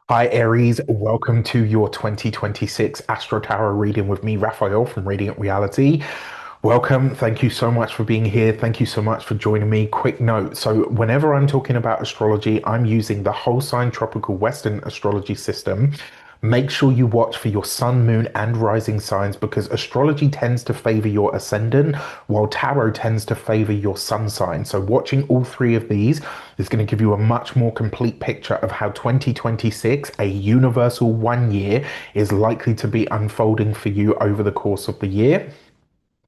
Hi Aries, welcome to your 2026 AstroTarot reading with me, Raphael from Radiant Reality. Welcome, thank you so much for being here. Thank you so much for joining me. Quick note, so whenever I'm talking about astrology, I'm using the whole sign tropical Western astrology system. Make sure you watch for your sun, moon, and rising signs because astrology tends to favor your ascendant, while tarot tends to favor your sun sign. So, watching all three of these is going to give you a much more complete picture of how 2026, a universal 1 year, is likely to be unfolding for you over the course of the year.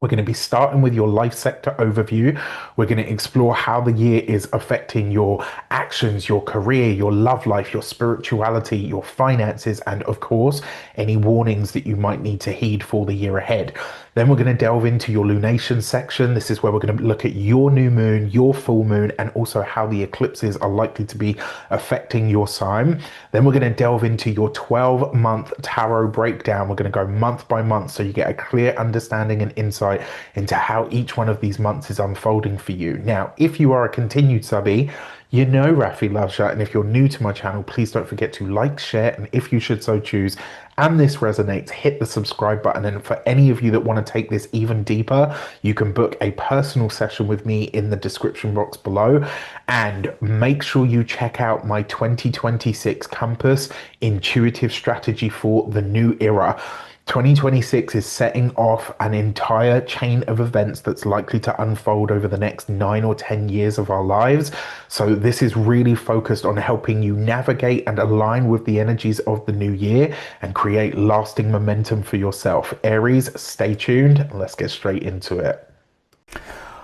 We're going to be starting with your life sector overview. We're going to explore how the year is affecting your actions, your career, your love life, your spirituality, your finances, and of course, any warnings that you might need to heed for the year ahead. Then we're going to delve into your lunation section. This is where we're going to look at your new moon, your full moon, and also how the eclipses are likely to be affecting your sign. Then we're going to delve into your 12-month tarot breakdown. We're going to go month by month so you get a clear understanding and insight into how each one of these months is unfolding for you. Now, if you are a continued subbie, you know Rafi loves you, and if you're new to my channel, please don't forget to like, share, and if you should so choose, and this resonates, hit the subscribe button. And for any of you that want to take this even deeper, you can book a personal session with me in the description box below. And make sure you check out my 2026 Compass Intuitive Strategy for the New Era. 2026 is setting off an entire chain of events that's likely to unfold over the next 9 or 10 years of our lives. So this is really focused on helping you navigate and align with the energies of the new year and create lasting momentum for yourself. Aries, stay tuned. Let's get straight into it.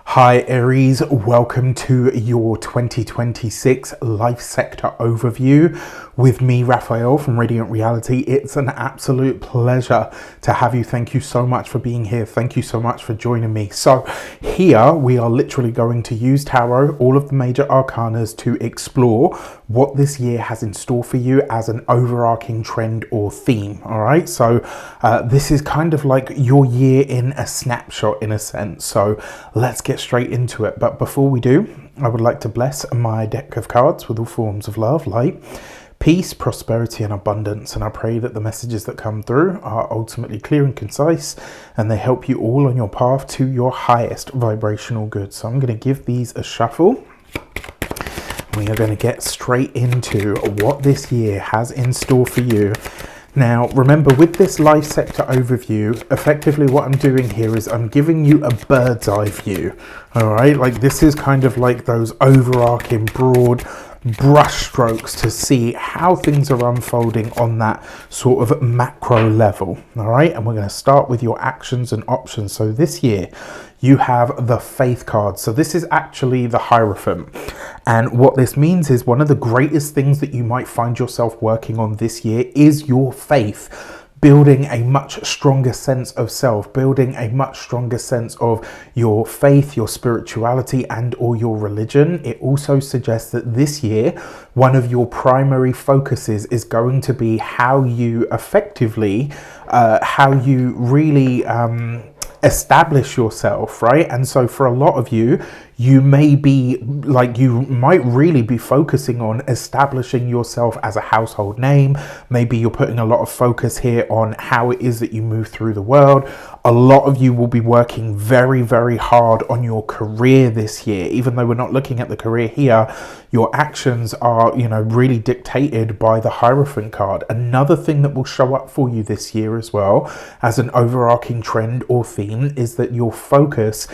Hi Aries, welcome to your 2026 life sector overview with me, Raphael from Radiant Reality. It's an absolute pleasure to have you. Thank you so much for being here. Thank you so much for joining me. So here we are literally going to use tarot, all of the major arcanas, to explore what this year has in store for you as an overarching trend or theme. All right, so this is kind of like your year in a snapshot in a sense. So let's get straight into it. But before we do, I would like to bless my deck of cards with all forms of love, light, peace, prosperity, and abundance. And I pray that the messages that come through are ultimately clear and concise, and they help you all on your path to your highest vibrational good. So I'm going to give these a shuffle. We are going to get straight into what this year has in store for you. Now, remember, with this life sector overview, effectively what I'm doing here is I'm giving you a bird's eye view. All right, like this is kind of like those overarching broad brush strokes to see how things are unfolding on that sort of macro level. All right, and we're going to start with your actions and options. So this year you have the faith card. So this is actually the Hierophant. And what this means is one of the greatest things that you might find yourself working on this year is your faith. Building a much stronger sense of self, building a much stronger sense of your faith, your spirituality, and or your religion. It also suggests that this year, one of your primary focuses is going to be how you effectively, how you really establish yourself, right? And so for a lot of you, you may be like, you might really be focusing on establishing yourself as a household name. Maybe you're putting a lot of focus here on how it is that you move through the world. A lot of you will be working very, very hard on your career this year. Even though we're not looking at the career here, your actions are, you know, really dictated by the Hierophant card. Another thing that will show up for you this year as well as an overarching trend or theme is that your focus,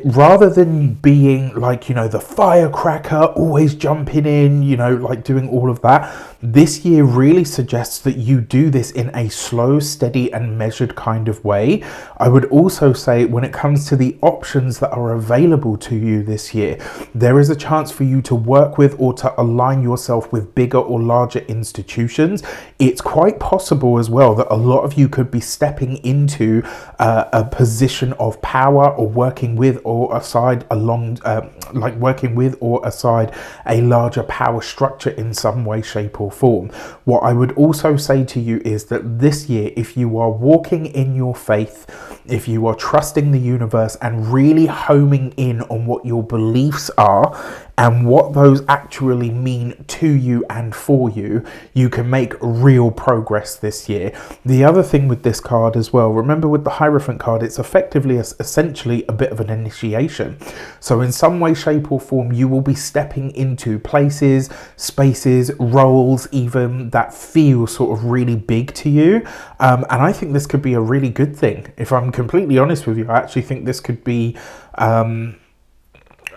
rather than being like, you know, the firecracker, always jumping in, you know, like doing all of that, this year really suggests that you do this in a slow, steady, and measured kind of way. I would also say when it comes to the options that are available to you this year, there is a chance for you to work with or to align yourself with bigger or larger institutions. It's quite possible as well that a lot of you could be stepping into a position of power or working with or aside working with or aside a larger power structure in some way, shape, or form. What I would also say to you is that this year, if you are walking in your faith, if you are trusting the universe and really homing in on what your beliefs are, and what those actually mean to you and for you, you can make real progress this year. The other thing with this card as well, remember with the Hierophant card, it's effectively essentially a bit of an initiation. So in some way, shape or form, you will be stepping into places, spaces, roles even that feel sort of really big to you. And I think this could be a really good thing. If I'm completely honest with you, I actually think this could be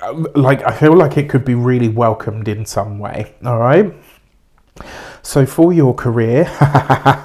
I feel like it could be really welcomed in some way. All right. So for your career,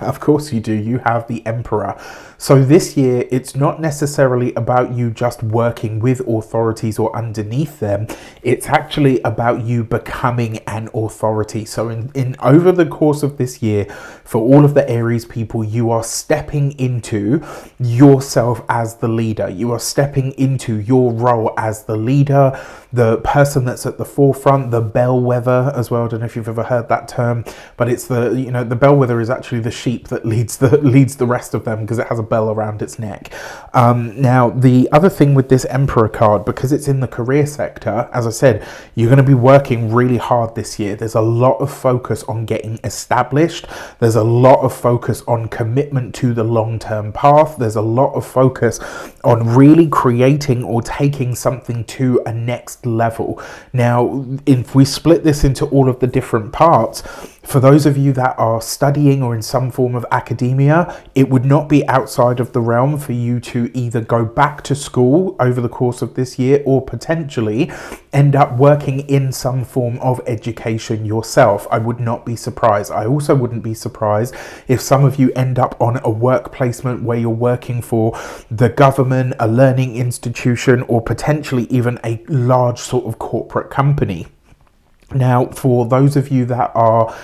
of course you do, you have the Emperor. So this year, it's not necessarily about you just working with authorities or underneath them. It's actually about you becoming an authority. So in over the course of this year, for all of the Aries people, you are stepping into yourself as the leader. You are stepping into your role as the leader, the person that's at the forefront, the bellwether as well. I don't know if you've ever heard that term, but it's the bellwether is actually the sheep that leads the rest of them, because it has a bell around its neck. Now, the other thing with this Emperor card, because it's in the career sector, as I said, you're going to be working really hard this year. There's a lot of focus on getting established. There's a lot of focus on commitment to the long-term path. There's a lot of focus on really creating or taking something to a next level. Now, if we split this into all of the different parts, for those of you that are studying or in some form of academia, it would not be outside of the realm for you to either go back to school over the course of this year or potentially end up working in some form of education yourself. I would not be surprised. I also wouldn't be surprised if some of you end up on a work placement where you're working for the government, a learning institution, or potentially even a large sort of corporate company. Now, for those of you that are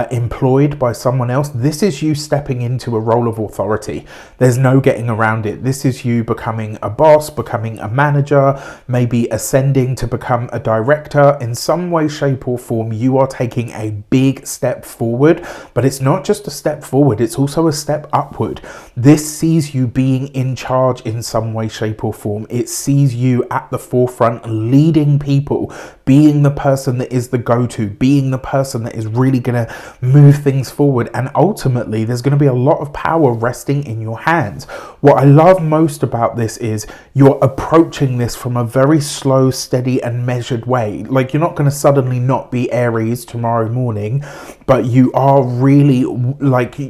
employed by someone else, this is you stepping into a role of authority. There's no getting around it. This is you becoming a boss, becoming a manager, maybe ascending to become a director. In some way, shape or form, you are taking a big step forward, but it's not just a step forward, it's also a step upward. This sees you being in charge in some way, shape or form. It sees you at the forefront, leading people, being the person that is the go-to, being the person that is really going to move things forward. And ultimately, there's going to be a lot of power resting in your hands. What I love most about this is you're approaching this from a very slow, steady and measured way. Like, you're not going to suddenly not be Aries tomorrow morning, but you are really,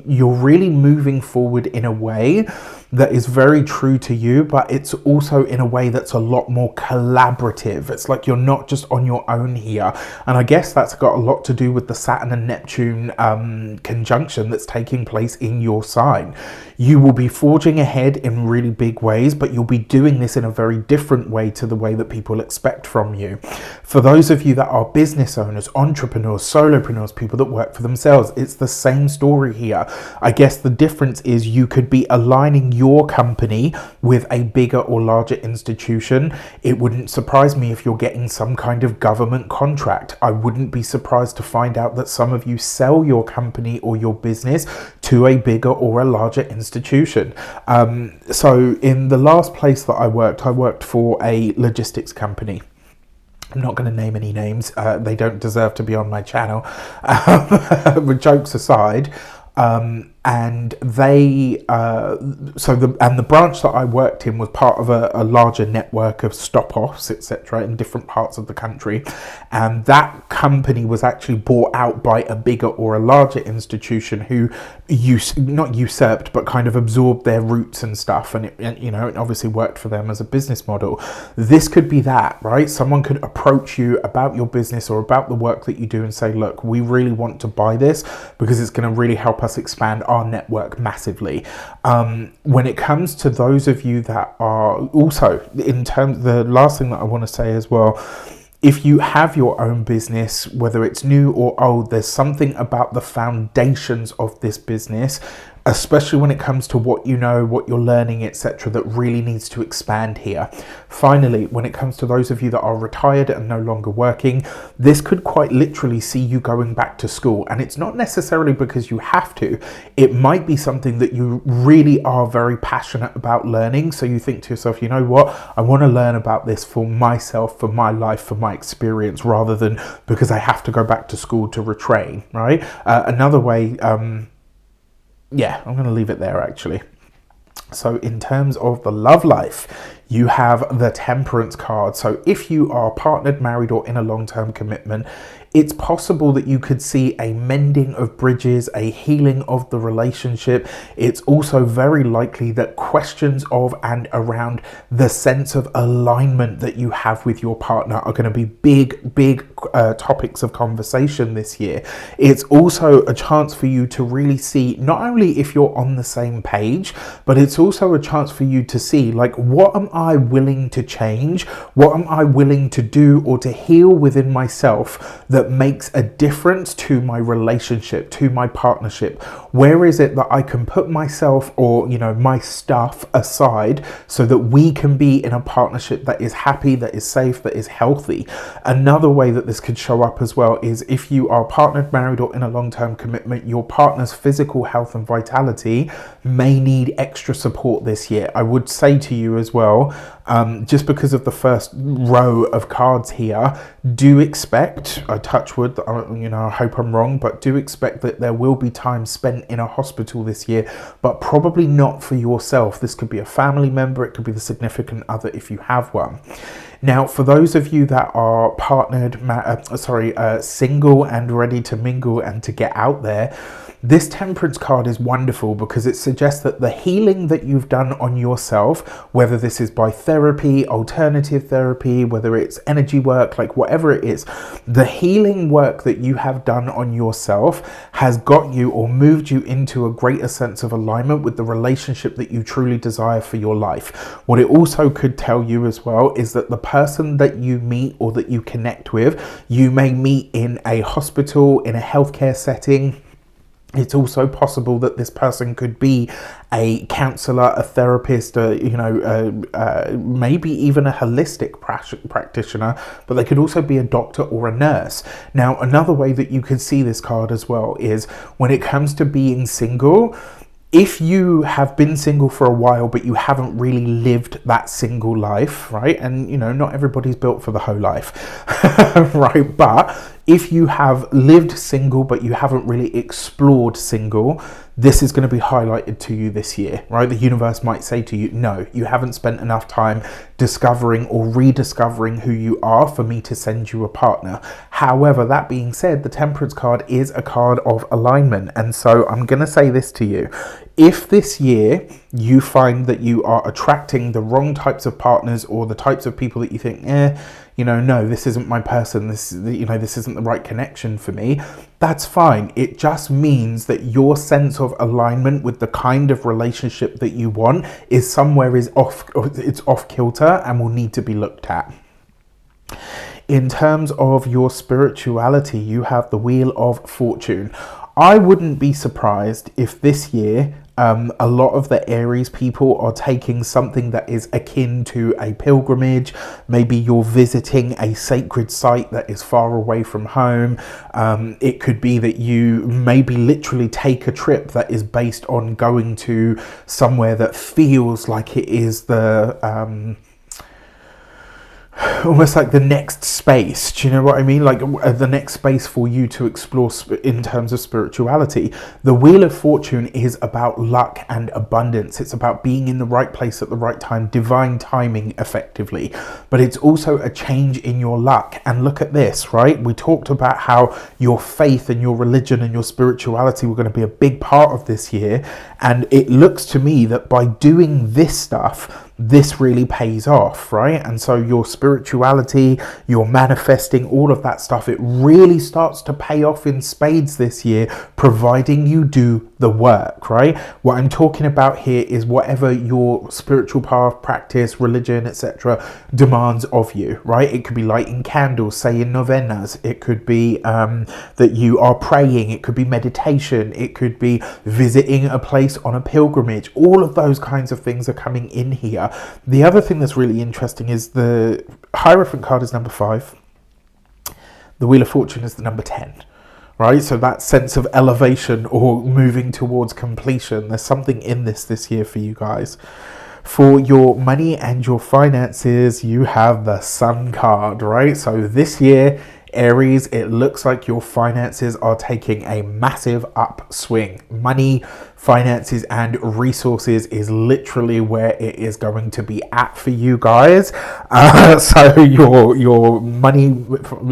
you're really moving forward in a way that is very true to you, but it's also in a way that's a lot more collaborative. It's like you're not just on your own here. And I guess that's got a lot to do with the Saturn and Neptune conjunction that's taking place in your sign. You will be forging ahead in really big ways, but you'll be doing this in a very different way to the way that people expect from you. For those of you that are business owners, entrepreneurs, solopreneurs, people that work for themselves, it's the same story here. I guess the difference is you could be aligning your company with a bigger or larger institution. It wouldn't surprise me if you're getting some kind of government contract. I wouldn't be surprised to find out that some of you sell your company or your business to a bigger or a larger institution. So in the last place that I worked for a logistics company. I'm not going to name any names. They don't deserve to be on my channel. But jokes aside, and they the branch that I worked in was part of a larger network of stop-offs, etc., in different parts of the country, and that company was actually bought out by a bigger or a larger institution who not usurped but kind of absorbed their roots and stuff, and it obviously worked for them as a business model. This could be that, right? Someone could approach you about your business or about the work that you do and say, look, we really want to buy this because it's going to really help us expand our network massively. When it comes to those of you that are also, the last thing that I want to say as well, if you have your own business, whether it's new or old, there's something about the foundations of this business especially when it comes to what you know, what you're learning, etc., that really needs to expand here. Finally, when it comes to those of you that are retired and no longer working, this could quite literally see you going back to school. And it's not necessarily because you have to. It might be something that you really are very passionate about learning. So you think to yourself, you know what, I want to learn about this for myself, for my life, for my experience, rather than because I have to go back to school to retrain, right? Another way, yeah, I'm going to leave it there actually. So in terms of the love life, you have the Temperance card. So if you are partnered, married, or in a long-term commitment, it's possible that you could see a mending of bridges, a healing of the relationship. It's also very likely that questions of and around the sense of alignment that you have with your partner are going to be big topics of conversation this year. It's also a chance for you to really see not only if you're on the same page, but it's also a chance for you to see, like, what am I willing to change? What am I willing to do or to heal within myself that makes a difference to my relationship, to my partnership? Where is it that I can put myself or, you know, my stuff aside so that we can be in a partnership that is happy, that is safe, that is healthy? Another way that this could show up as well is if you are partnered, married, or in a long-term commitment, your partner's physical health and vitality may need extra support this year. I would say to you as well, just because of the first row of cards here, do expect, I touch wood, you know, I hope I'm wrong, but do expect that there will be time spent in a hospital this year, but probably not for yourself. This could be a family member, it could be the significant other if you have one. Now, for those of you that are partnered, single and ready to mingle and to get out there, this Temperance card is wonderful because it suggests that the healing that you've done on yourself, whether this is by therapy, alternative therapy, whether it's energy work, like whatever it is, the healing work that you have done on yourself has got you or moved you into a greater sense of alignment with the relationship that you truly desire for your life. What it also could tell you as well is that the person that you meet or that you connect with, you may meet in a hospital, in a healthcare setting. It's also possible that this person could be a counselor, a therapist, maybe even a holistic practitioner, but they could also be a doctor or a nurse. Now, another way that you could see this card as well is when it comes to being single. If you have been single for a while, but you haven't really lived that single life, right? And, you know, not everybody's built for the whole life, right? But if you have lived single, but you haven't really explored single, this is going to be highlighted to you this year, right? The universe might say to you, no, you haven't spent enough time discovering or rediscovering who you are for me to send you a partner. However, that being said, the Temperance card is a card of alignment. And so I'm going to say this to you. If this year you find that you are attracting the wrong types of partners or the types of people that you think, no, this isn't my person, this isn't the right connection for me, that's fine. It just means that your sense of alignment with the kind of relationship that you want is off kilter and will need to be looked at. In terms of your spirituality, you have the Wheel of Fortune. I wouldn't be surprised if this year a lot of the Aries people are taking something that is akin to a pilgrimage. Maybe you're visiting a sacred site that is far away from home. It could be that you maybe literally take a trip that is based on going to somewhere that feels like it is the almost like the next space. Do you know what I mean? Like the next space for you to explore in terms of spirituality. The Wheel of Fortune is about luck and abundance. It's about being in the right place at the right time, divine timing effectively. But it's also a change in your luck. And look at this, right? We talked about how your faith and your religion and your spirituality were going to be a big part of this year. And it looks to me that by doing this stuff, this really pays off, right? And so your spirituality, your manifesting, all of that stuff, it really starts to pay off in spades this year, providing you do the work, right? What I'm talking about here is whatever your spiritual path, practice, religion, etc. demands of you, right? It could be lighting candles, saying novenas. It could be that you are praying. It could be meditation. It could be visiting a place on a pilgrimage. All of those kinds of things are coming in here. The other thing that's really interesting is the Hierophant card is number 5. The Wheel of Fortune is the number 10. Right, so that sense of elevation or moving towards completion, there's something in this year for you guys. For your money and your finances, you have the Sun card, right? So this year, Aries, it looks like your finances are taking a massive upswing. Money, finances, and resources is literally where it is going to be at for you guys. So your money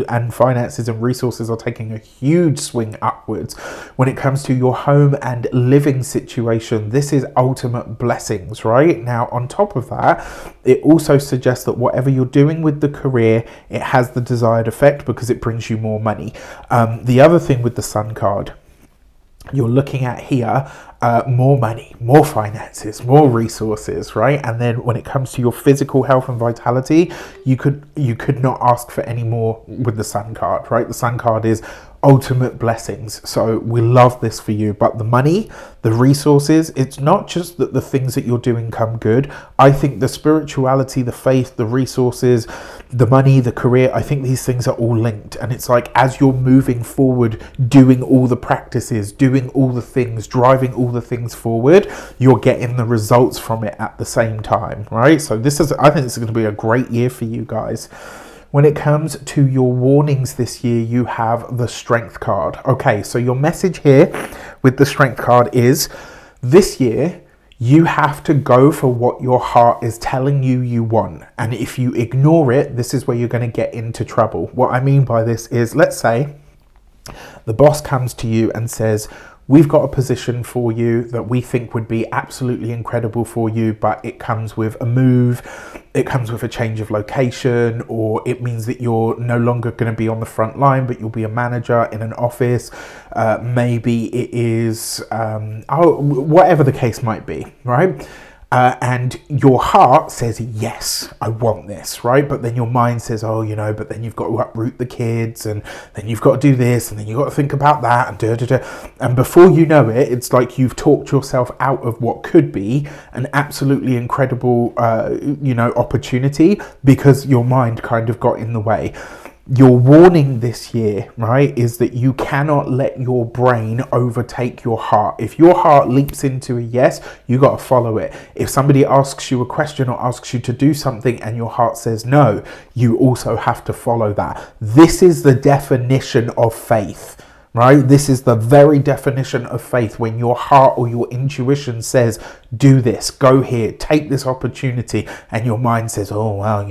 and finances and resources are taking a huge swing upwards. When it comes to your home and living situation, this is ultimate blessings, right? Now, on top of that, it also suggests that whatever you're doing with the career, it has the desired effect because it brings you more money. The other thing with the Sun card, you're looking at here, more money, more finances, more resources, right? And then when it comes to your physical health and vitality, you could not ask for any more with the Sun card, right? The Sun card is ultimate blessings. So we love this for you. But the money, the resources, it's not just that the things that you're doing come good. I think the spirituality, the faith, the resources, the money, the career, I think these things are all linked. And it's like, as you're moving forward, doing all the practices, doing all the things, driving all the things forward, you're getting the results from it at the same time, right? So I think this is going to be a great year for you guys. When it comes to your warnings this year, you have the Strength card. Okay, so your message here with the Strength card is, this year, you have to go for what your heart is telling you want. And if you ignore it, this is where you're going to get into trouble. What I mean by this is, let's say the boss comes to you and says, we've got a position for you that we think would be absolutely incredible for you, but it comes with a move, it comes with a change of location, or it means that you're no longer going to be on the front line, but you'll be a manager in an office. Maybe it is, whatever the case might be, right? And your heart says, yes, I want this, right? But then your mind says, oh, but then you've got to uproot the kids, and then you've got to do this, and then you've got to think about that, and And before you know it, it's like you've talked yourself out of what could be an absolutely incredible, opportunity, because your mind kind of got in the way. Your warning this year, right, is that you cannot let your brain overtake your heart. If your heart leaps into a yes, you got to follow it. If somebody asks you a question or asks you to do something and your heart says no, you also have to follow that. This is the definition of faith, right? This is the very definition of faith, when your heart or your intuition says, do this, go here, take this opportunity, and your mind says, oh, well,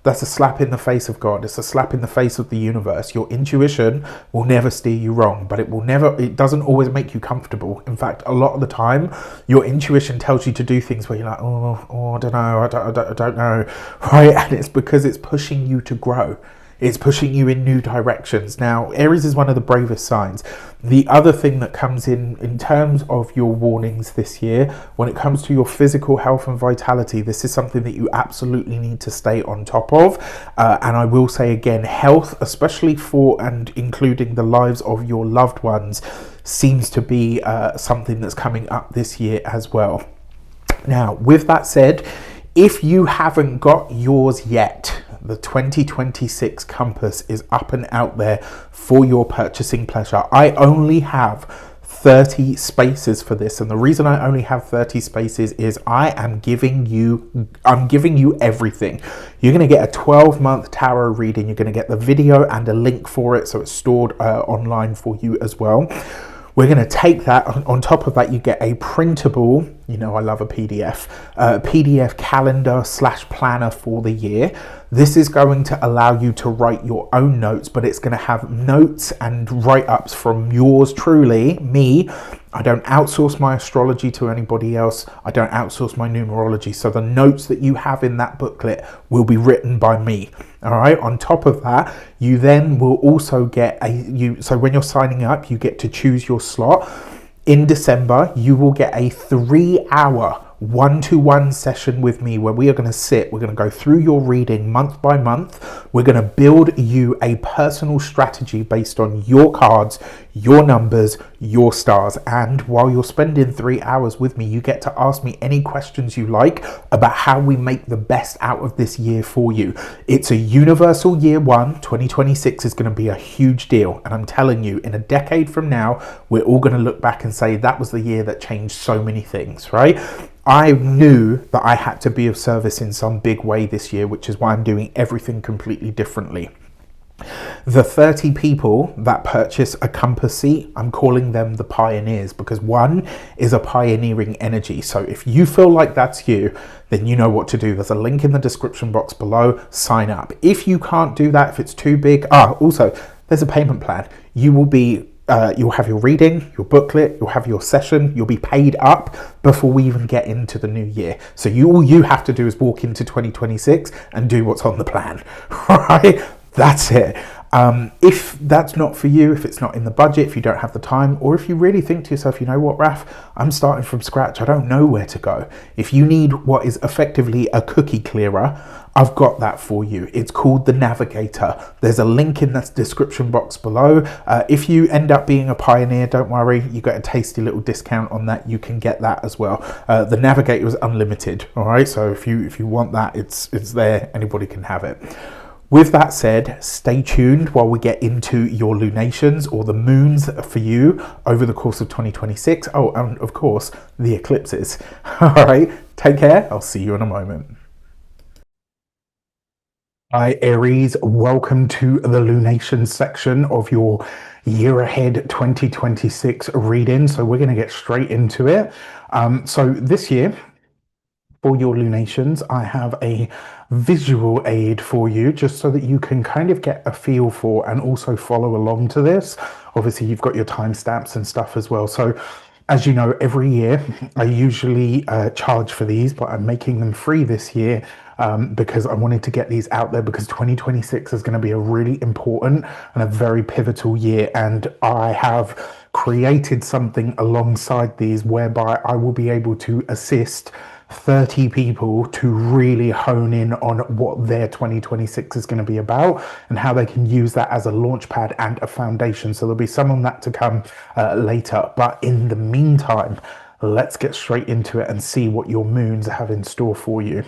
that's a slap in the face of God. It's a slap in the face of the universe. Your intuition will never steer you wrong, but it doesn't always make you comfortable. In fact, a lot of the time, your intuition tells you to do things where you're like, I don't know, I don't know, right? And it's because it's pushing you to grow. It's pushing you in new directions. Now, Aries is one of the bravest signs. The other thing that comes in terms of your warnings this year, when it comes to your physical health and vitality, this is something that you absolutely need to stay on top of. And I will say again, health, especially for and including the lives of your loved ones, seems to be something that's coming up this year as well. Now, with that said, if you haven't got yours yet, the 2026 compass is up and out there for your purchasing pleasure. I only have 30 spaces for this, and the reason I only have 30 spaces is I'm giving you everything. You're going to get a 12-month tarot reading. You're going to get the video and a link for it, so it's stored online for you as well. We're going to take that. On top of that, you get a printable You know I love a PDF. PDF calendar slash planner for the year. This is going to allow you to write your own notes, but it's going to have notes and write-ups from yours truly, me. I don't outsource my astrology to anybody else. I don't outsource my numerology. So the notes that you have in that booklet will be written by me. All right. On top of that, you then will also get so when you're signing up, you get to choose your slot. In December, you will get a 3-hour one-to-one session with me where we are going to sit, we're going to go through your reading month by month. We're going to build you a personal strategy based on your cards, your numbers, your stars. And while you're spending 3 hours with me, you get to ask me any questions you like about how we make the best out of this year for you. It's a universal year one. 2026 is going to be a huge deal. And I'm telling you, in a decade from now, we're all going to look back and say that was the year that changed so many things, right? I knew that I had to be of service in some big way this year, which is why I'm doing everything completely differently. The 30 people that purchase a compass seat, I'm calling them the pioneers, because one is a pioneering energy. So if you feel like that's you, then you know what to do. There's a link in the description box below. Sign up. If you can't do that, if it's too big, also there's a payment plan. You'll have your reading, your booklet, you'll have your session, you'll be paid up before we even get into the new year. So all you have to do is walk into 2026 and do what's on the plan, right? That's it. If that's not for you, if it's not in the budget, if you don't have the time, or if you really think to yourself, you know what, Raf, I'm starting from scratch, I don't know where to go. If you need what is effectively a cookie clearer, I've got that for you. It's called the Navigator. There's a link in the description box below. If you end up being a pioneer, don't worry, you get a tasty little discount on that. You can get that as well. The Navigator is unlimited, all right? So if you want that, it's there. Anybody can have it. With that said, stay tuned while we get into your lunations or the moons for you over the course of 2026. Oh, and of course, the eclipses. All right, take care. I'll see you in a moment. Hi, Aries. Welcome to the lunation section of your year ahead 2026 reading. So we're going to get straight into it. So this year, for your lunations, I have a visual aid for you just so that you can kind of get a feel for and also follow along to this. Obviously, you've got your timestamps and stuff as well. So as you know, every year I usually charge for these, but I'm making them free this year because I wanted to get these out there, because 2026 is going to be a really important and a very pivotal year. And I have created something alongside these whereby I will be able to assist 30 people to really hone in on what their 2026 is going to be about and how they can use that as a launch pad and a foundation. So there'll be some on that to come later. But in the meantime, let's get straight into it and see what your moons have in store for you.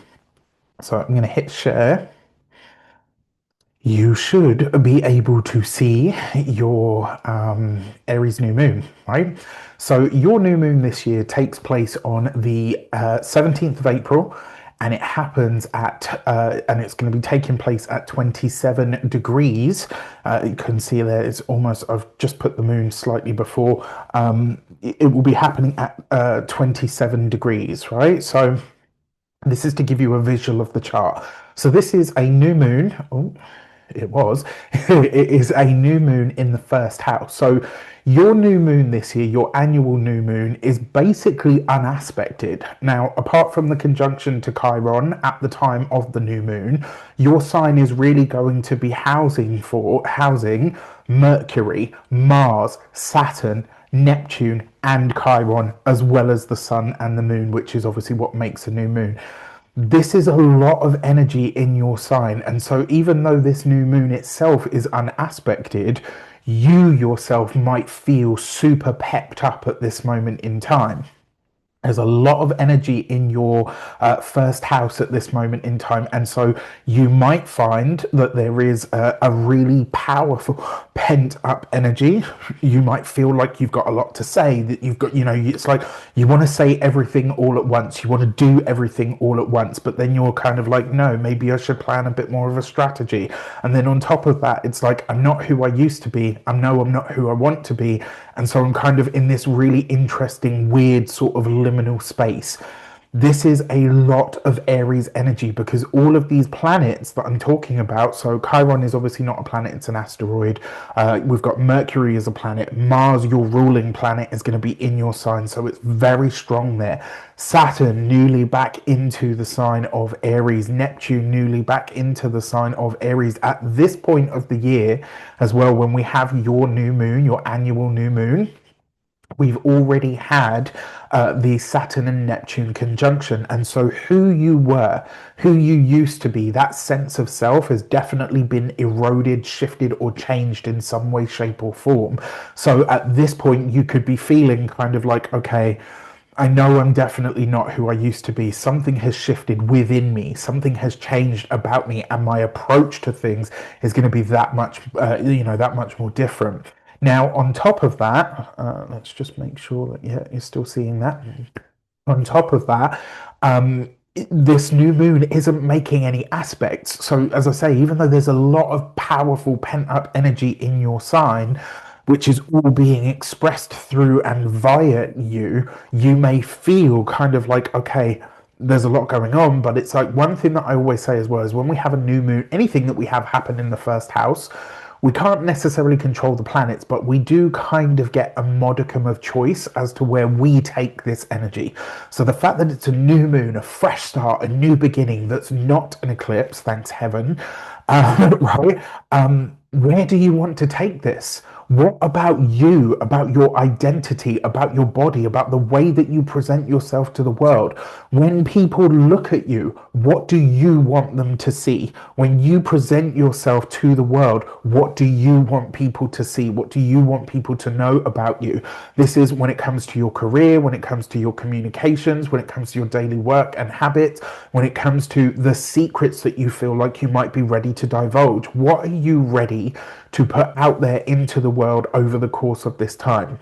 So I'm going to hit share. You should be able to see your Aries new moon, right? So your new moon this year takes place on the 17th of April, and it happens at, and it's going to be taking place at 27 degrees. You can see there, it's almost, I've just put the moon slightly before. It will be happening at 27 degrees, right? So this is to give you a visual of the chart. So this is a new moon. Oh, it is a new moon in the first house. So your new moon this year, your annual new moon, is basically unaspected. Now, apart from the conjunction to Chiron at the time of the new moon, your sign is really going to be housing Mercury, Mars, Saturn, Neptune, and Chiron, as well as the sun and the moon, which is obviously what makes a new moon. This is a lot of energy in your sign, and so even though this new moon itself is unaspected, you yourself might feel super pepped up at this moment in time. There's a lot of energy in your first house at this moment in time. And so you might find that there is a really powerful pent up energy. You might feel like you've got a lot to say, that you've got, it's like you want to say everything all at once. You want to do everything all at once, but then you're kind of like, no, maybe I should plan a bit more of a strategy. And then on top of that, it's like, I'm not who I used to be. I'm not who I want to be. And so I'm kind of in this really interesting, weird sort of limbo liminal space. This is a lot of Aries energy because all of these planets that I'm talking about, so Chiron is obviously not a planet, it's an asteroid. We've got Mercury as a planet. Mars, your ruling planet, is going to be in your sign, so it's very strong there. Saturn, newly back into the sign of Aries. Neptune, newly back into the sign of Aries at this point of the year as well, when we have your new moon, your annual new moon. We've already had the Saturn and Neptune conjunction. And so who you were, who you used to be, that sense of self has definitely been eroded, shifted, or changed in some way, shape, or form. So at this point, you could be feeling kind of like, okay, I know I'm definitely not who I used to be. Something has shifted within me. Something has changed about me, and my approach to things is going to be that much, that much more different. Now, on top of that, let's just make sure that yeah, you're still seeing that. On top of that, this new moon isn't making any aspects. So, as I say, even though there's a lot of powerful pent up energy in your sign, which is all being expressed through and via you, you may feel kind of like, okay, there's a lot going on, but it's like one thing that I always say as well is when we have a new moon, anything that we have happen in the first house, we can't necessarily control the planets, but we do kind of get a modicum of choice as to where we take this energy. So the fact that it's a new moon, a fresh start, a new beginning that's not an eclipse, thanks heaven, right? Where do you want to take this? What about you, about your identity, about your body, about the way that you present yourself to the world? When people look at you, what do you want them to see? When you present yourself to the world, what do you want people to see? What do you want people to know about you? This is when it comes to your career, when it comes to your communications, when it comes to your daily work and habits, when it comes to the secrets that you feel like you might be ready to divulge. What are you ready to put out there into the world over the course of this time?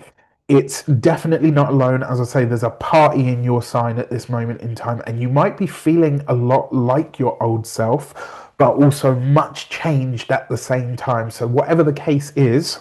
It's definitely not alone. As I say, there's a party in your sign at this moment in time, and you might be feeling a lot like your old self, but also much changed at the same time. So, whatever the case is,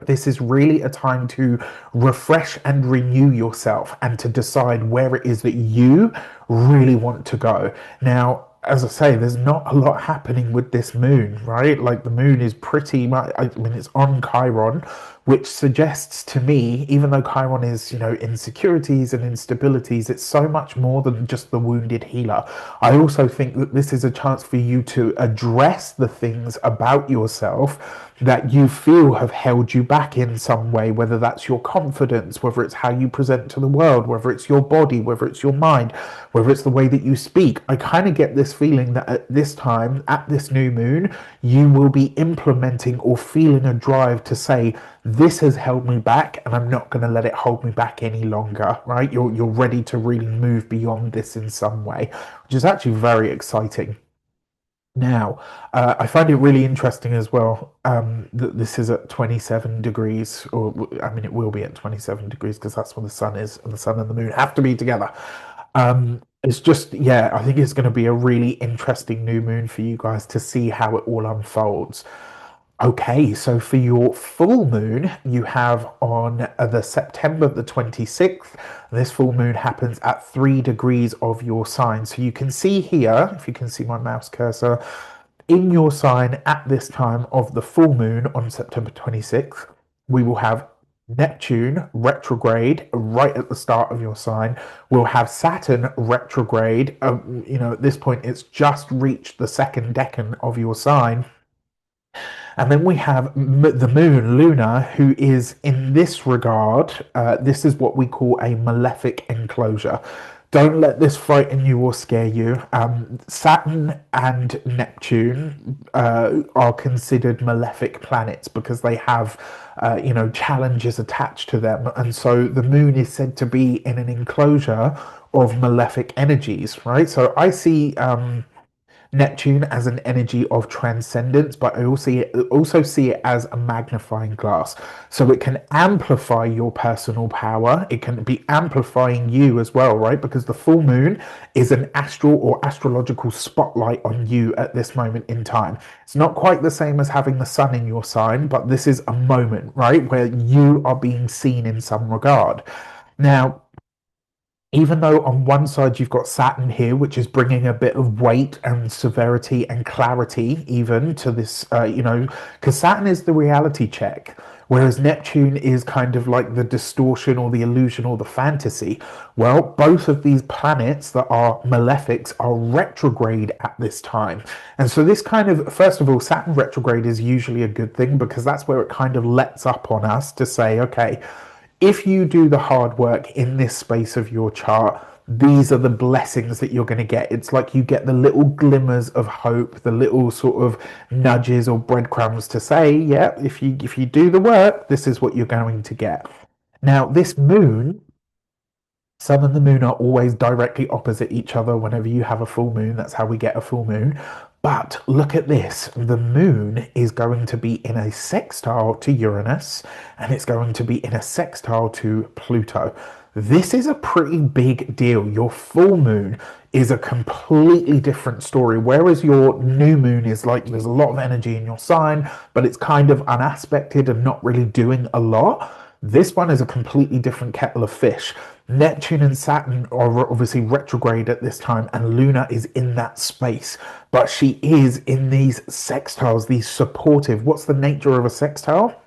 this is really a time to refresh and renew yourself and to decide where it is that you really want to go. Now, as I say, there's not a lot happening with this moon, right? Like the moon is pretty much, I mean, it's on Chiron, which suggests to me, even though Chiron is, insecurities and instabilities, it's so much more than just the wounded healer. I also think that this is a chance for you to address the things about yourself that you feel have held you back in some way, whether that's your confidence, whether it's how you present to the world, whether it's your body, whether it's your mind, whether it's the way that you speak. I kind of get this feeling that at this time, at this new moon, you will be implementing or feeling a drive to say, this has held me back and I'm not going to let it hold me back any longer, right? You're ready to really move beyond this in some way, which is actually very exciting. Now, I find it really interesting as well that this is at 27 degrees, or I mean, it will be at 27 degrees because that's where the sun is, and the sun and the moon have to be together. It's just, yeah, I think it's going to be a really interesting new moon for you guys to see how it all unfolds. Okay, so for your full moon, you have on the September the 26th. This full moon happens at 3 degrees of your sign. So you can see here, if you can see my mouse cursor, in your sign at this time of the full moon on September 26th, we will have Neptune retrograde right at the start of your sign. We'll have Saturn retrograde. At this point, it's just reached the second decan of your sign. And then we have the moon, Luna, who is in this regard, this is what we call a malefic enclosure. Don't let this frighten you or scare you. Saturn and Neptune are considered malefic planets because they have, challenges attached to them. And so the moon is said to be in an enclosure of malefic energies, right? So I see Neptune as an energy of transcendence, but I also see it as a magnifying glass. So it can amplify your personal power. It can be amplifying you as well, right? Because the full moon is an astral or astrological spotlight on you at this moment in time. It's not quite the same as having the sun in your sign, but this is a moment, right, where you are being seen in some regard. Now, even though on one side you've got Saturn here, which is bringing a bit of weight and severity and clarity even to this, because Saturn is the reality check, whereas Neptune is kind of like the distortion or the illusion or the fantasy. Well, both of these planets that are malefics are retrograde at this time. And so, this kind of, first of all, Saturn retrograde is usually a good thing because that's where it kind of lets up on us to say, okay, if you do the hard work in this space of your chart, these are the blessings that you're going to get. It's like you get the little glimmers of hope, the little sort of nudges or breadcrumbs to say, yeah, if you do the work, this is what you're going to get. Now, this moon, sun and the moon are always directly opposite each other whenever you have a full moon. That's how we get a full moon. But look at this. The moon is going to be in a sextile to Uranus, and it's going to be in a sextile to Pluto. This is a pretty big deal. Your full moon is a completely different story. Whereas your new moon is like there's a lot of energy in your sign, but it's kind of unaspected and not really doing a lot. This one is a completely different kettle of fish. Neptune and Saturn are obviously retrograde at this time, and Luna is in that space, but she is in these sextiles, these supportive. What's the nature of a sextile?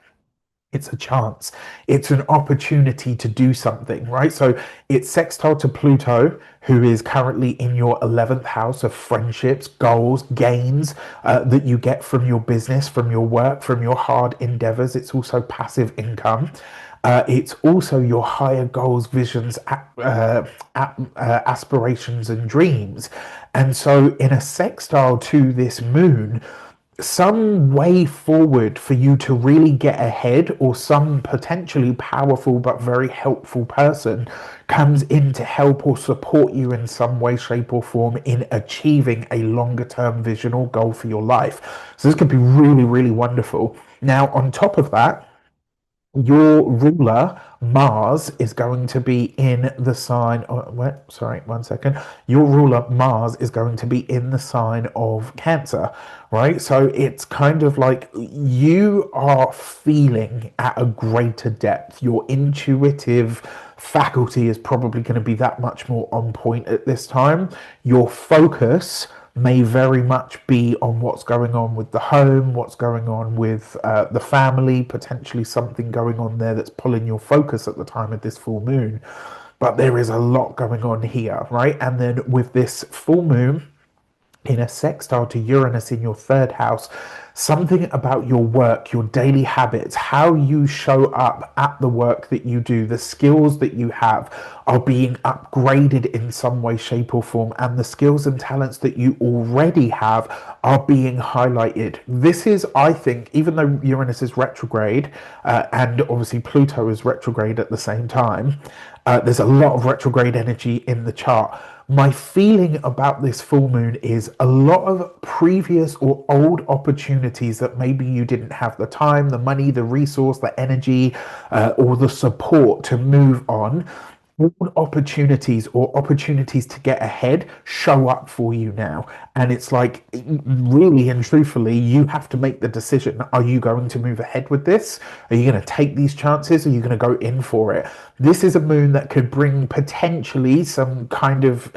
It's a chance. It's an opportunity to do something, right? So it's sextile to Pluto, who is currently in your 11th house of friendships, goals, gains that you get from your business, from your work, from your hard endeavors. It's also passive income. It's also your higher goals, visions, aspirations, and dreams. And so, in a sextile to this moon, some way forward for you to really get ahead, or some potentially powerful but very helpful person comes in to help or support you in some way, shape, or form in achieving a longer term vision or goal for your life. So, this could be really, really wonderful. Now, on top of that, your ruler Mars is going to be in the sign. Sorry, one second. Your ruler Mars is going to be in the sign of Cancer, right? So it's kind of like you are feeling at a greater depth. Your intuitive faculty is probably going to be that much more on point at this time. Your focus may very much be on what's going on with the home, what's going on with the family, potentially something going on there that's pulling your focus at the time of this full moon. But there is a lot going on here, right? And then with this full moon, in a sextile to Uranus in your third house, something about your work, your daily habits, how you show up at the work that you do, the skills that you have are being upgraded in some way, shape, or form, and the skills and talents that you already have are being highlighted. This is, I think, even though Uranus is retrograde and obviously Pluto is retrograde at the same time, there's a lot of retrograde energy in the chart. My feeling about this full moon is a lot of previous or old opportunities that maybe you didn't have the time, the money, the resource, the energy, or the support to move on. Opportunities or opportunities to get ahead show up for you now, and it's like really and truthfully you have to make the decision. Are you going to move ahead with this? Are you going to take these chances? Are you going to go in for it? This is a moon that could bring potentially some kind of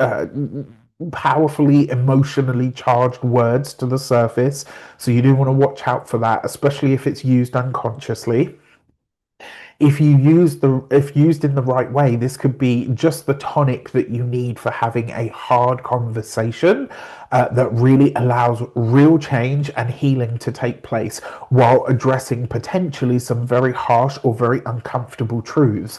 powerfully emotionally charged words to the surface, so you do want to watch out for that, especially if it's used unconsciously. If used in the right way, this could be just the tonic that you need for having a hard conversation that really allows real change and healing to take place while addressing potentially some very harsh or very uncomfortable truths.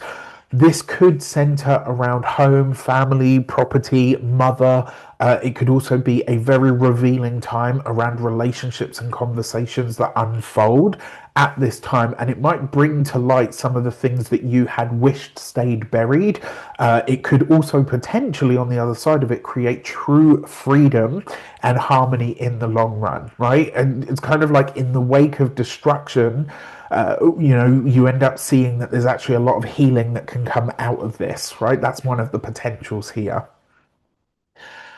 This could center around home, family, property, mother. It could also be a very revealing time around relationships and conversations that unfold at this time, and it might bring to light some of the things that you had wished stayed buried. It could also potentially, on the other side of it, create true freedom and harmony in the long run, right? And it's kind of like in the wake of destruction, you end up seeing that there's actually a lot of healing that can come out of this, right? That's one of the potentials here.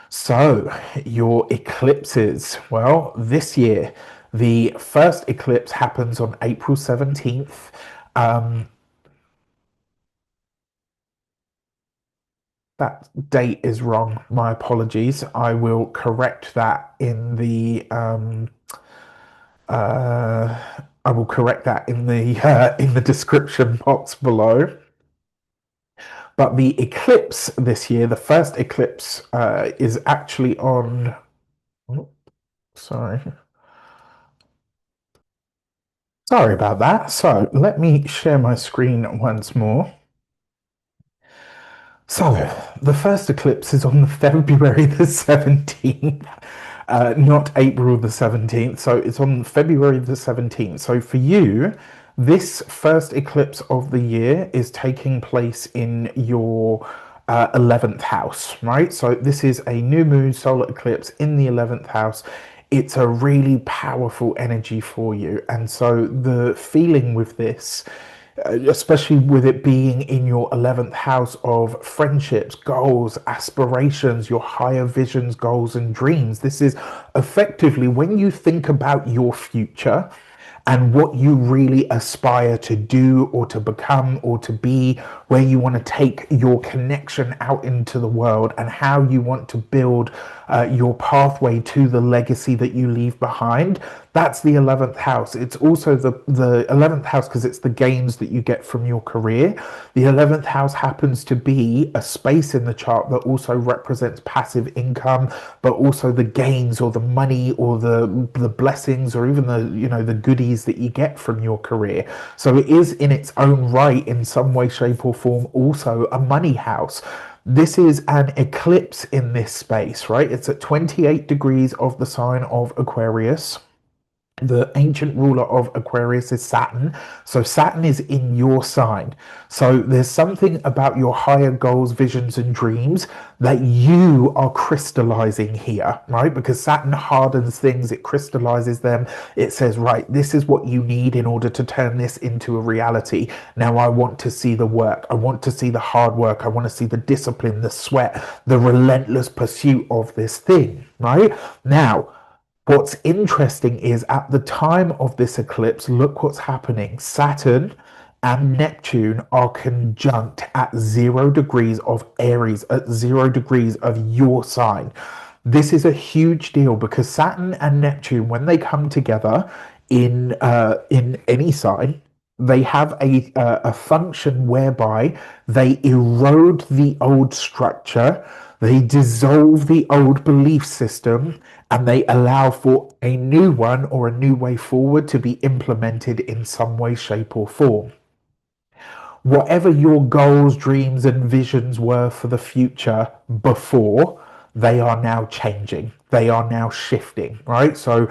So, your eclipses. Well, this year, the first eclipse happens on April 17th. Um, That date is wrong. My apologies. I will correct that in the uh, I will correct that in the description box below. But the eclipse this year, the first eclipse, is actually on. Oh, sorry, sorry about that. So let me share my screen once more. So, the first eclipse is on February the 17th, not April the 17th. So, it's on February the 17th. So, for you, this first eclipse of the year is taking place in your 11th house, right? So, this is a new moon solar eclipse in the 11th house. It's a really powerful energy for you. And so, the feeling with this, especially with it being in your 11th house of friendships, goals, aspirations, your higher visions, goals, and dreams. This is effectively when you think about your future and what you really aspire to do or to become or to be, where you want to take your connection out into the world and how you want to build your pathway to the legacy that you leave behind. That's the 11th house. It's also the 11th house because it's the gains that you get from your career. The 11th house happens to be a space in the chart that also represents passive income, but also the gains or the money or the blessings or even the the goodies that you get from your career. So it is in its own right, in some way, shape, or form, also a money house. This is an eclipse in this space, right? It's at 28 degrees of the sign of Aquarius. The ancient ruler of Aquarius is Saturn. So Saturn is in your sign. So there's something about your higher goals, visions, and dreams that you are crystallizing here, right? Because Saturn hardens things, it crystallizes them. It says, right, this is what you need in order to turn this into a reality. Now I want to see the work. I want to see the hard work. I want to see the discipline, the sweat, the relentless pursuit of this thing, right? Now, what's interesting is at the time of this eclipse, look what's happening. Saturn and Neptune are conjunct at 0 degrees of Aries, at 0 degrees of your sign. This is a huge deal because Saturn and Neptune, when they come together in any sign, they have a function whereby they erode the old structure, they dissolve the old belief system, and they allow for a new one or a new way forward to be implemented in some way, shape, or form. Whatever your goals, dreams, and visions were for the future before, they are now changing. They are now shifting, right? So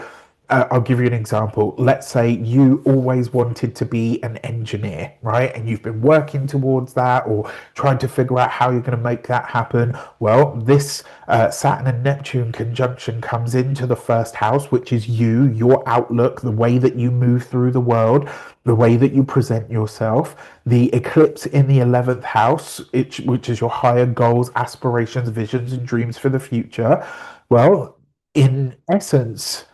I'll give you an example. Let's say you always wanted to be an engineer, right? And you've been working towards that or trying to figure out how you're going to make that happen. Well, this Saturn and Neptune conjunction comes into the first house, which is you, your outlook, the way that you move through the world, the way that you present yourself. The eclipse in the 11th house, which is your higher goals, aspirations, visions, and dreams for the future. Well, in essence,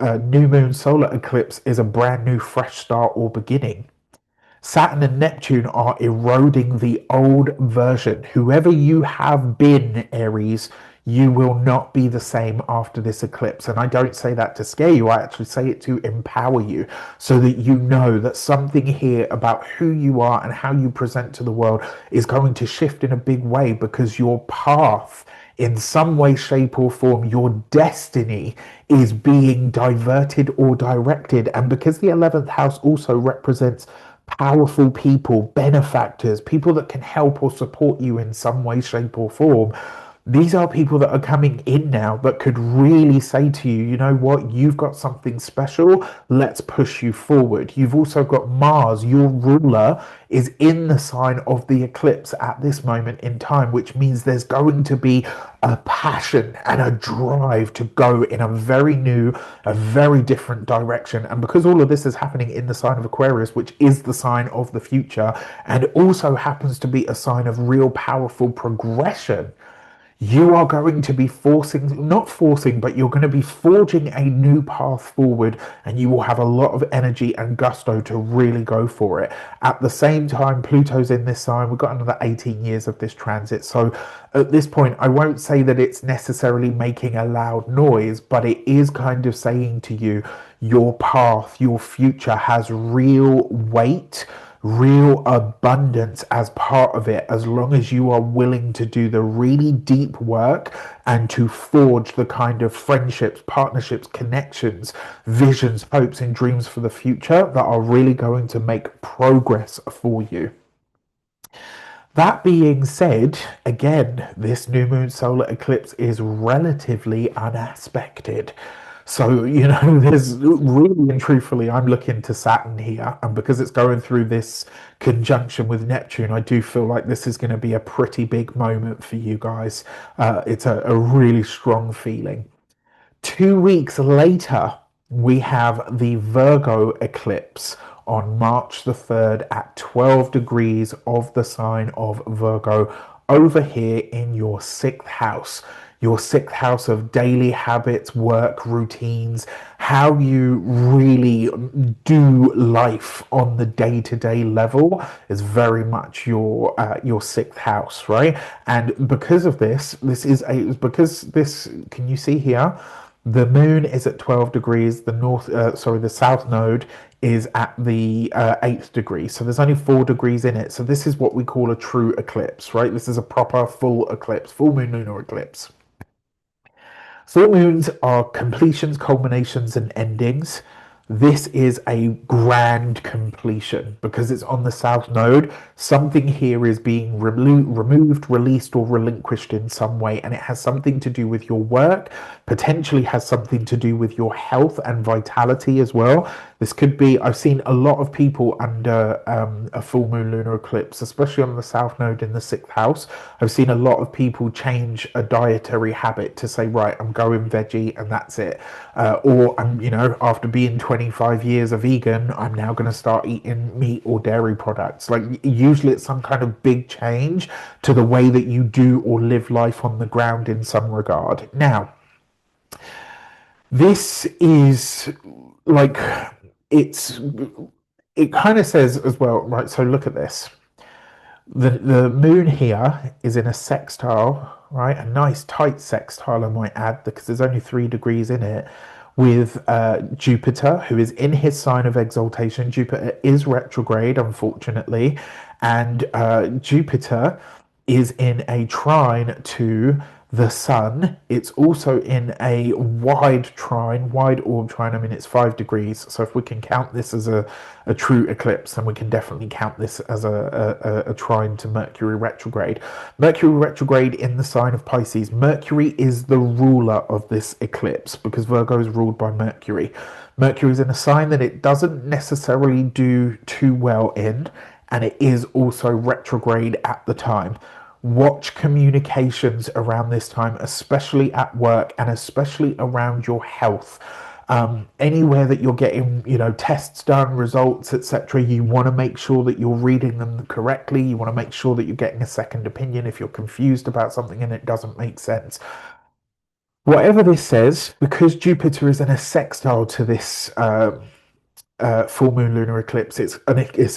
a new moon solar eclipse is a brand new fresh start or beginning. Saturn and Neptune are eroding the old version. Whoever you have been, Aries, you will not be the same after this eclipse. And I don't say that to scare you, I actually say it to empower you so that you know that something here about who you are and how you present to the world is going to shift in a big way because your path, in some way, shape, or form, your destiny is being diverted or directed. And because the 11th house also represents powerful people, benefactors, people that can help or support you in some way, shape, or form. These are people that are coming in now that could really say to you, you know what, you've got something special, let's push you forward. You've also got Mars, your ruler, is in the sign of the eclipse at this moment in time, which means there's going to be a passion and a drive to go in a very new, a very different direction. And because all of this is happening in the sign of Aquarius, which is the sign of the future, and also happens to be a sign of real powerful progression, You are going to be forcing, not forcing, but you're going to be forging a new path forward, and you will have a lot of energy and gusto to really go for it. At the same time, Pluto's in this sign. We've got another 18 years of this transit. So at this point, I won't say that it's necessarily making a loud noise, but it is kind of saying to you, your path, your future has real weight, real abundance as part of it, as long as you are willing to do the really deep work and to forge the kind of friendships, partnerships, connections, visions, hopes, and dreams for the future that are really going to make progress for you. That being said, again, this new moon solar eclipse is relatively unaspected. So, there's really and truthfully, I'm looking to Saturn here. And because it's going through this conjunction with Neptune, I do feel like this is going to be a pretty big moment for you guys. It's a really strong feeling. 2 weeks later, we have the Virgo eclipse on March the 3rd at 12 degrees of the sign of Virgo over here in your sixth house of daily habits, work routines, how you really do life on the day-to-day level is very much your sixth house, right? And because of this, can you see here? The moon is at 12 degrees. The south node is at the eighth degree. So there's only 4 degrees in it. So this is what we call a true eclipse, right? This is a proper full eclipse, full moon lunar eclipse. Full moons are completions, culminations, and endings. This is a grand completion because it's on the south node. Something here is being removed, released, or relinquished in some way, and it has something to do with your work, potentially has something to do with your health and vitality as well. This could be, I've seen a lot of people under a full moon lunar eclipse, especially on the south node in the sixth house. I've seen a lot of people change a dietary habit to say, right, I'm going veggie and that's it. Or after being 25 years a vegan, I'm now going to start eating meat or dairy products. Like usually it's some kind of big change to the way that you do or live life on the ground in some regard. Now, this is like it kind of says as well, right? So look at this. The moon here is in a sextile, right? A nice tight sextile, I might add, because there's only 3 degrees in it, with Jupiter, who is in his sign of exaltation. Jupiter is retrograde, unfortunately, and Jupiter is in a trine to the sun. It's also in a wide orb trine. I mean, it's 5 degrees. So if we can count this as a true eclipse, then we can definitely count this as a trine to Mercury retrograde. Mercury retrograde in the sign of Pisces. Mercury is the ruler of this eclipse because Virgo is ruled by Mercury. Mercury is in a sign that it doesn't necessarily do too well in, and it is also retrograde at the time. Watch communications around this time, especially at work and especially around your health. Anywhere that you're getting, tests done, results, etc., you want to make sure that you're reading them correctly. You want to make sure that you're getting a second opinion if you're confused about something and it doesn't make sense. Whatever this says, because Jupiter is in a sextile to this full moon lunar eclipse, it's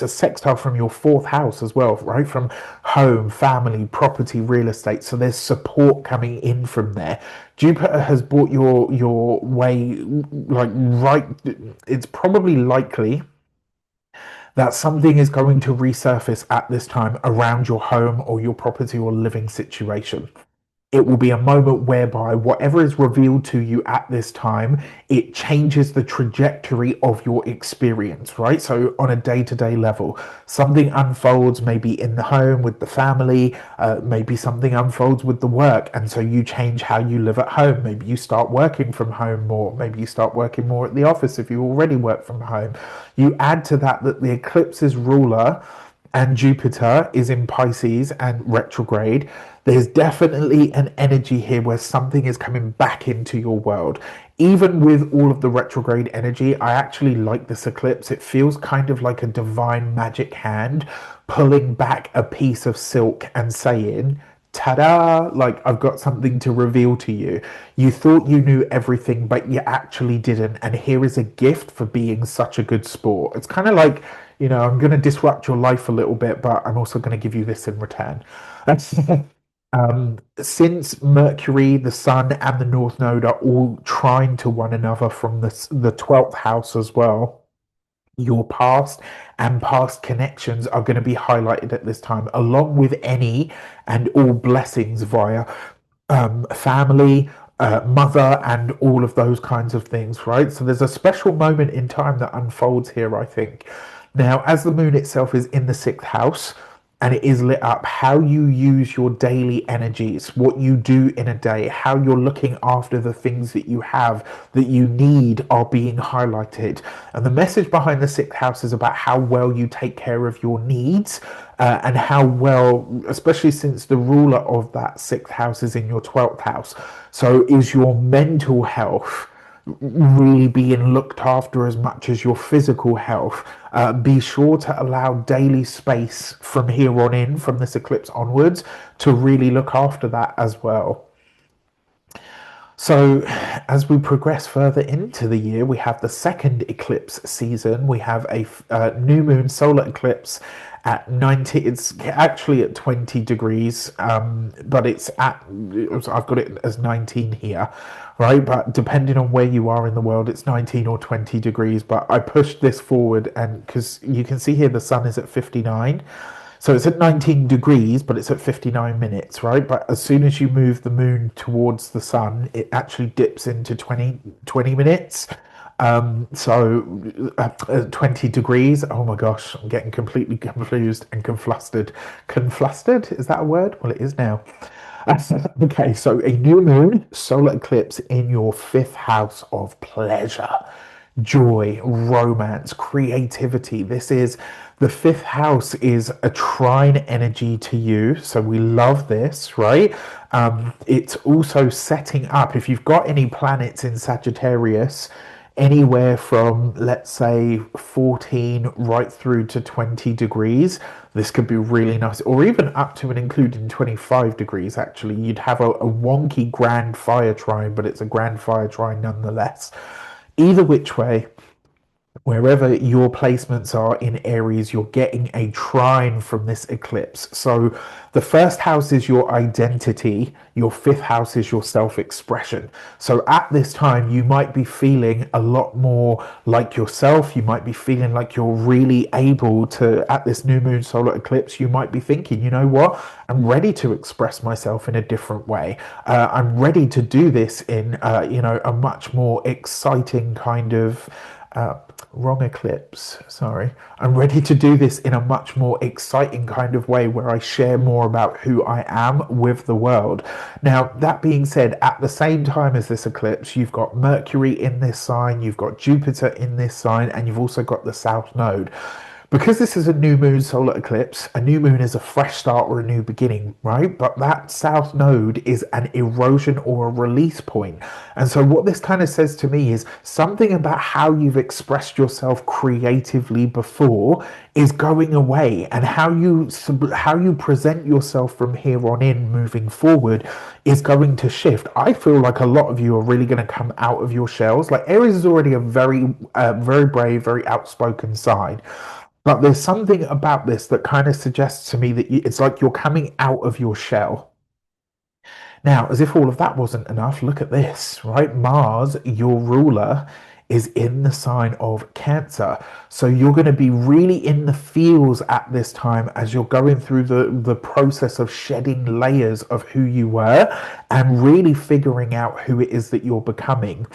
a sextile from your fourth house as well, right? From home, family, property, real estate. So there's support coming in from there. Jupiter has brought your way, like, right. It's probably likely that something is going to resurface at this time around your home or your property or living situation. It will be a moment whereby whatever is revealed to you at this time, it changes the trajectory of your experience, right? So on a day-to-day level, something unfolds maybe in the home with the family, maybe something unfolds with the work, and so you change how you live at home. Maybe you start working from home more. Maybe you start working more at the office if you already work from home. You add to that the eclipse's ruler and Jupiter is in Pisces and retrograde. There's definitely an energy here where something is coming back into your world. Even with all of the retrograde energy, I actually like this eclipse. It feels kind of like a divine magic hand pulling back a piece of silk and saying, ta-da, like I've got something to reveal to you. You thought you knew everything, but you actually didn't. And here is a gift for being such a good sport. It's kind of like, I'm going to disrupt your life a little bit, but I'm also going to give you this in return. That's since Mercury, the Sun, and the North Node are all trying to one another from the 12th house as well, your past and past connections are going to be highlighted at this time, along with any and all blessings via family, mother, and all of those kinds of things, right? So there's a special moment in time that unfolds here, I think. Now, as the moon itself is in the sixth house, and it is lit up, how you use your daily energies, what you do in a day, how you're looking after the things that you have that you need are being highlighted. And the message behind the sixth house is about how well you take care of your needs, and how well, especially since the ruler of that sixth house is in your 12th house. So is your mental health really being looked after as much as your physical health? Be sure to allow daily space from here on in, from this eclipse onwards, to really look after that as well. So, as we progress further into the year, we have the second eclipse season. We have a new moon solar eclipse at 90. It's actually at 20 degrees, but I've got it as 19 here, right? But depending on where you are in the world, it's 19 or 20 degrees. But I pushed this forward, and because you can see here, the sun is at 59. So it's at 19 degrees, but it's at 59 minutes, right? But as soon as you move the moon towards the sun, it actually dips into 20 minutes. So 20 degrees. Oh my gosh, I'm getting completely confused and conflustered. Conflustered? Is that a word? Well, it is now. Okay, so a new moon solar eclipse in your fifth house of pleasure, joy, romance, creativity. This is the fifth house is a trine energy to you. So we love this, right? It's also setting up, if you've got any planets in Sagittarius, anywhere from, let's say, 14 right through to 20 degrees. This could be really nice, or even up to and including 25 degrees, actually. You'd have a wonky grand fire trine, but it's a grand fire trine nonetheless. Either which way, wherever your placements are in Aries, you're getting a trine from this eclipse. So the first house is your identity, your fifth house is your self-expression. So at this time, you might be feeling a lot more like yourself. You might be feeling like you're really able to, at this new moon solar eclipse, you might be thinking, you know what? I'm ready to express myself in a different way. I'm ready to do this in, a much more exciting kind of wrong eclipse, sorry. I'm ready to do this in a much more exciting kind of way where I share more about who I am with the world. Now, that being said, at the same time as this eclipse, you've got Mercury in this sign, you've got Jupiter in this sign, and you've also got the South Node. Because this is a new moon solar eclipse, a new moon is a fresh start or a new beginning, right? But that south node is an erosion or a release point. And so what this kind of says to me is something about how you've expressed yourself creatively before is going away, and how you present yourself from here on in moving forward is going to shift. I feel like a lot of you are really going to come out of your shells. Like Aries is already a very brave, very outspoken sign. But there's something about this that kind of suggests to me that it's like you're coming out of your shell. Now, as if all of that wasn't enough, look at this, right? Mars, your ruler, is in the sign of Cancer. So you're going to be really in the feels at this time as you're going through the process of shedding layers of who you were and really figuring out who it is that you're becoming.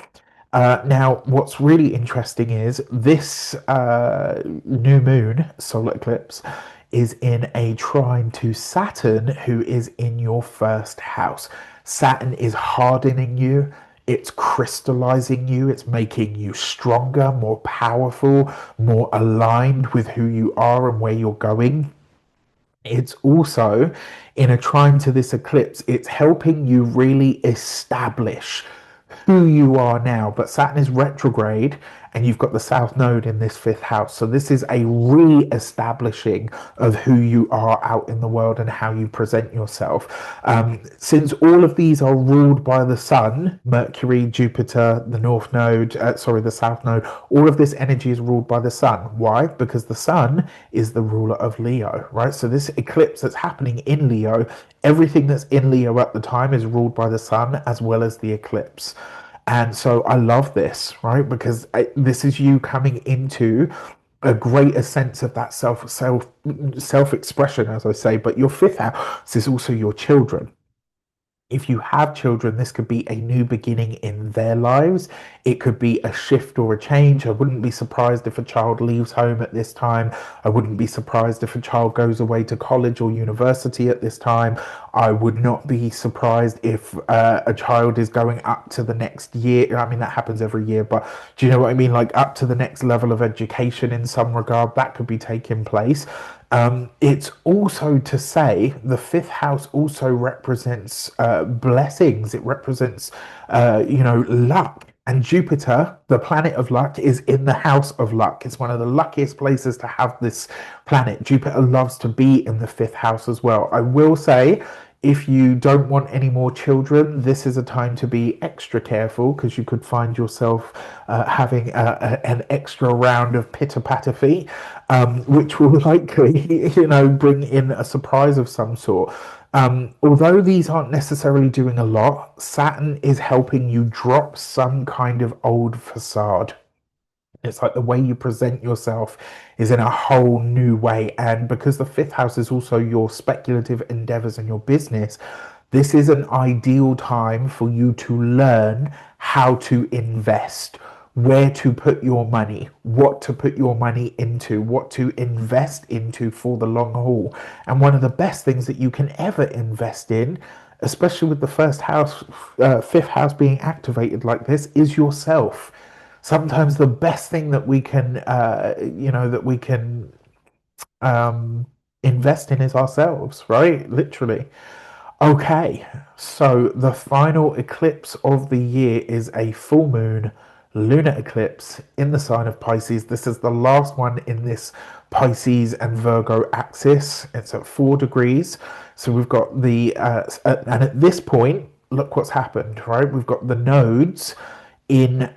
Now, what's really interesting is this new moon solar eclipse is in a trine to Saturn, who is in your first house. Saturn is hardening you, it's crystallizing you, it's making you stronger, more powerful, more aligned with who you are and where you're going. It's also in a trine to this eclipse, it's helping you really establish who you are now. But Saturn is retrograde, and you've got the South Node in this fifth house. So this is a re-establishing of who you are out in the world and how you present yourself. Since all of these are ruled by the Sun, Mercury, Jupiter, the North Node, the South Node, all of this energy is ruled by the Sun. Why? Because the Sun is the ruler of Leo, right? So this eclipse that's happening in Leo, everything that's in Leo at the time is ruled by the Sun as well as the eclipse. And so I love this, right? Because this is you coming into a greater sense of that self expression, as I say. But your fifth house is also your children. If you have children, this could be a new beginning in their lives. It could be a shift or a change. I wouldn't be surprised if a child leaves home at this time. I wouldn't be surprised if a child goes away to college or university at this time. I would not be surprised if a child is going up to the next year. I mean, that happens every year, but do you know what I mean? Like up to the next level of education in some regard, that could be taking place. It's also to say the fifth house also represents blessings. It represents, luck. And Jupiter, the planet of luck, is in the house of luck. It's one of the luckiest places to have this planet. Jupiter loves to be in the fifth house as well. I will say, if you don't want any more children, this is a time to be extra careful because you could find yourself having an extra round of pitter-patter feet, which will likely, bring in a surprise of some sort. Although these aren't necessarily doing a lot, Saturn is helping you drop some kind of old facade. It's like the way you present yourself is in a whole new way. And because the fifth house is also your speculative endeavors and your business, this is an ideal time for you to learn how to invest, where to put your money, what to put your money into, what to invest into for the long haul. And one of the best things that you can ever invest in, especially with the fifth house being activated like this, is yourself. Sometimes the best thing that we can, invest in is ourselves, right? Literally. Okay, so the final eclipse of the year is a full moon lunar eclipse in the sign of Pisces. This is the last one in this Pisces and Virgo axis. It's at 4 degrees. So we've got and at this point, look what's happened, right? We've got the nodes in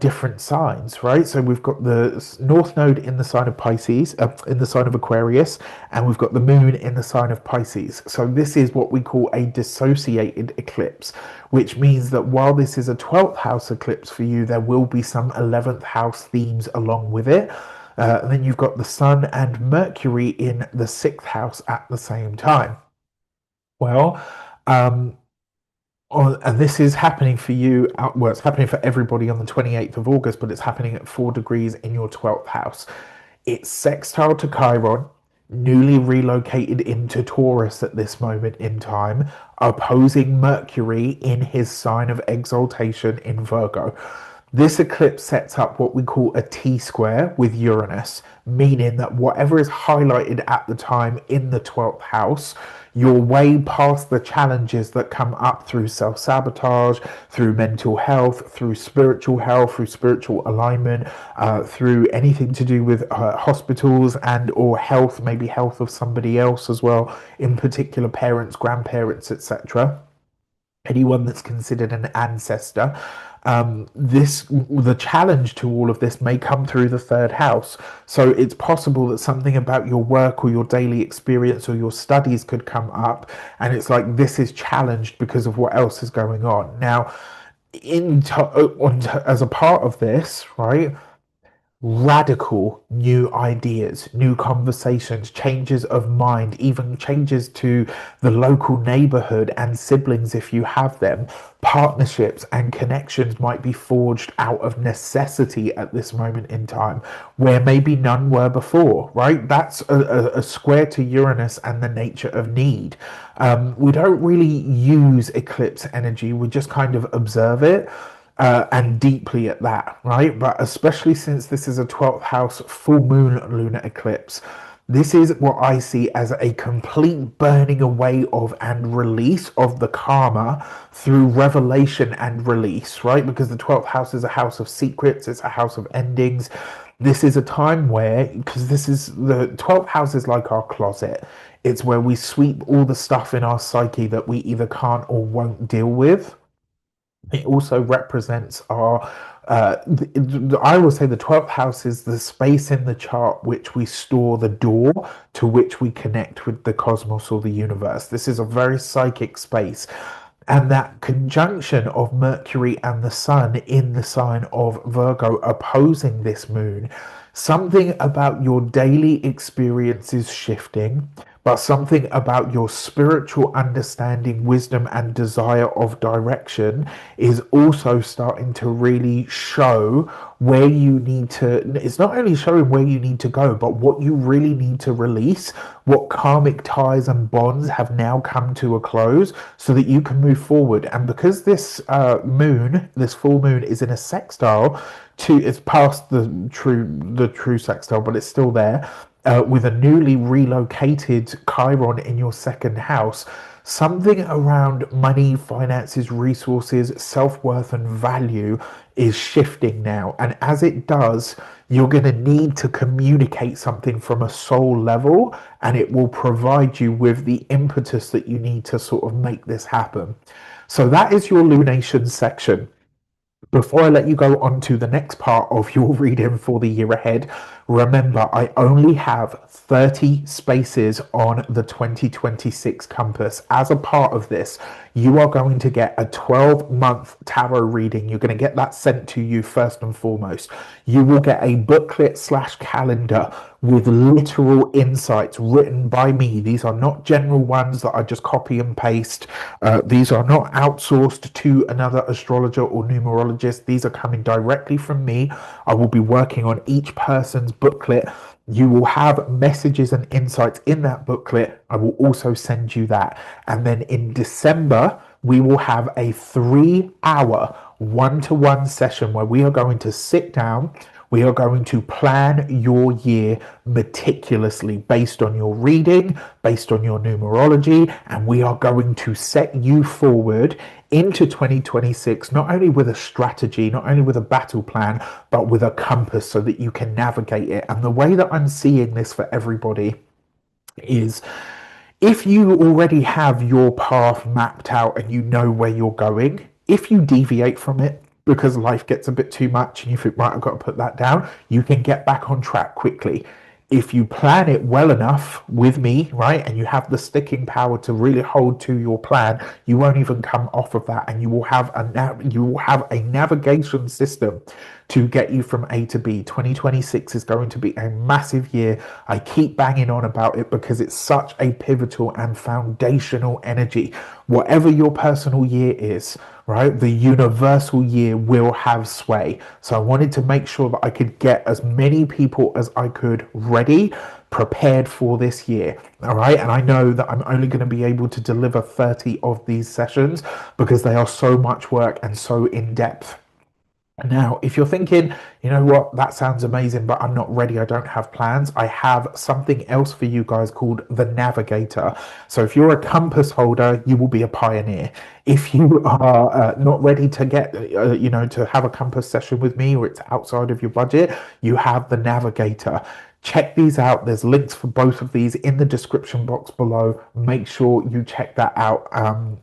different signs, right? So we've got the North Node in the sign of Pisces, in the sign of Aquarius, and we've got the Moon in the sign of Pisces. So this is what we call a dissociated eclipse, which means that while this is a 12th house eclipse for you, there will be some 11th house themes along with it. And then you've got the Sun and Mercury in the 6th house at the same time. Well, and this is happening for you, well, it's happening for everybody on the 28th of August, but it's happening at 4 degrees in your 12th house. It's sextile to Chiron, newly relocated into Taurus at this moment in time, opposing Mercury in his sign of exaltation in Virgo. This eclipse sets up what we call a T-square with Uranus, meaning that whatever is highlighted at the time in the 12th house, you're way past the challenges that come up through self-sabotage, through mental health, through spiritual alignment, through anything to do with hospitals and or health, maybe health of somebody else as well, in particular parents, grandparents, etc. Anyone that's considered an ancestor. The challenge to all of this may come through the 3rd house. So it's possible that something about your work or your daily experience or your studies could come up, and it's like this is challenged because of what else is going on. Now, as a part of this, right? Radical new ideas, new conversations, changes of mind, even changes to the local neighborhood and siblings if you have them. Partnerships and connections might be forged out of necessity at this moment in time, where maybe none were before, right? That's a square to Uranus and the nature of need. We don't really use eclipse energy, we just kind of observe it. And deeply at that, right? But especially since this is a 12th house full moon lunar eclipse, This is what I see as a complete burning away of and release of the karma through revelation and release, right? Because the 12th house is a house of secrets, it's a house of endings. This is a time where, because this is the 12th house is like our closet, it's where we sweep all the stuff in our psyche that we either can't or won't deal with. It also represents our I always say the 12th house is the space in the chart which we store the door to which we connect with the cosmos or the universe. This is a very psychic space. And that conjunction of Mercury and the Sun in the sign of Virgo opposing this moon, something about your daily experiences shifting, but something about your spiritual understanding, wisdom, and desire of direction is also starting to really show where you need to. It's not only showing where you need to go, but what you really need to release, what karmic ties and bonds have now come to a close so that you can move forward. And because this moon, this full moon, is in a sextile to, it's past the true sextile, but it's still there, with a newly relocated Chiron in your second house, something around money, finances, resources, self worth, and value is shifting now. And as it does, you're going to need to communicate something from a soul level, and it will provide you with the impetus that you need to sort of make this happen. So, that is your lunation section. Before I let you go on to the next part of your reading for the year ahead, remember I only have 30 spaces on the 2026 compass. As a part of this, you are going to get a 12-month tarot reading. You're going to get that sent to you first and foremost. You will get a booklet slash calendar with literal insights written by me. These are not general ones that I just copy and paste. These are not outsourced to another astrologer or numerologist. These are coming directly from me. I will be working on each person's booklet. You will have messages and insights in that booklet. I will also send you that. And then in December, we will have a 3-hour one-to-one session where we are going to sit down. We are going to plan your year meticulously based on your reading, based on your numerology, and we are going to set you forward into 2026, not only with a strategy, not only with a battle plan, but with a compass so that you can navigate it. And the way that I'm seeing this for everybody is, if you already have your path mapped out and you know where you're going, if you deviate from it because life gets a bit too much and you think, right, I've got to put that down, you can get back on track quickly. If you plan it well enough with me, right, and you have the sticking power to really hold to your plan, you won't even come off of that, and you will have a navigation system to get you from A to B. 2026 is going to be a massive year. I keep banging on about it because it's such a pivotal and foundational energy. Whatever your personal year is, right, the universal year will have sway. So I wanted to make sure that I could get as many people as I could ready, prepared for this year. All right. And I know that I'm only going to be able to deliver 30 of these sessions because they are so much work and so in depth. Now, if you're thinking, you know what, that sounds amazing, but I'm not ready, I don't have plans, I have something else for you guys called the Navigator. So if you're a compass holder, you will be a pioneer. If you are not ready to get, to have a compass session with me, or it's outside of your budget, you have the Navigator. Check these out. There's links for both of these in the description box below. Make sure you check that out.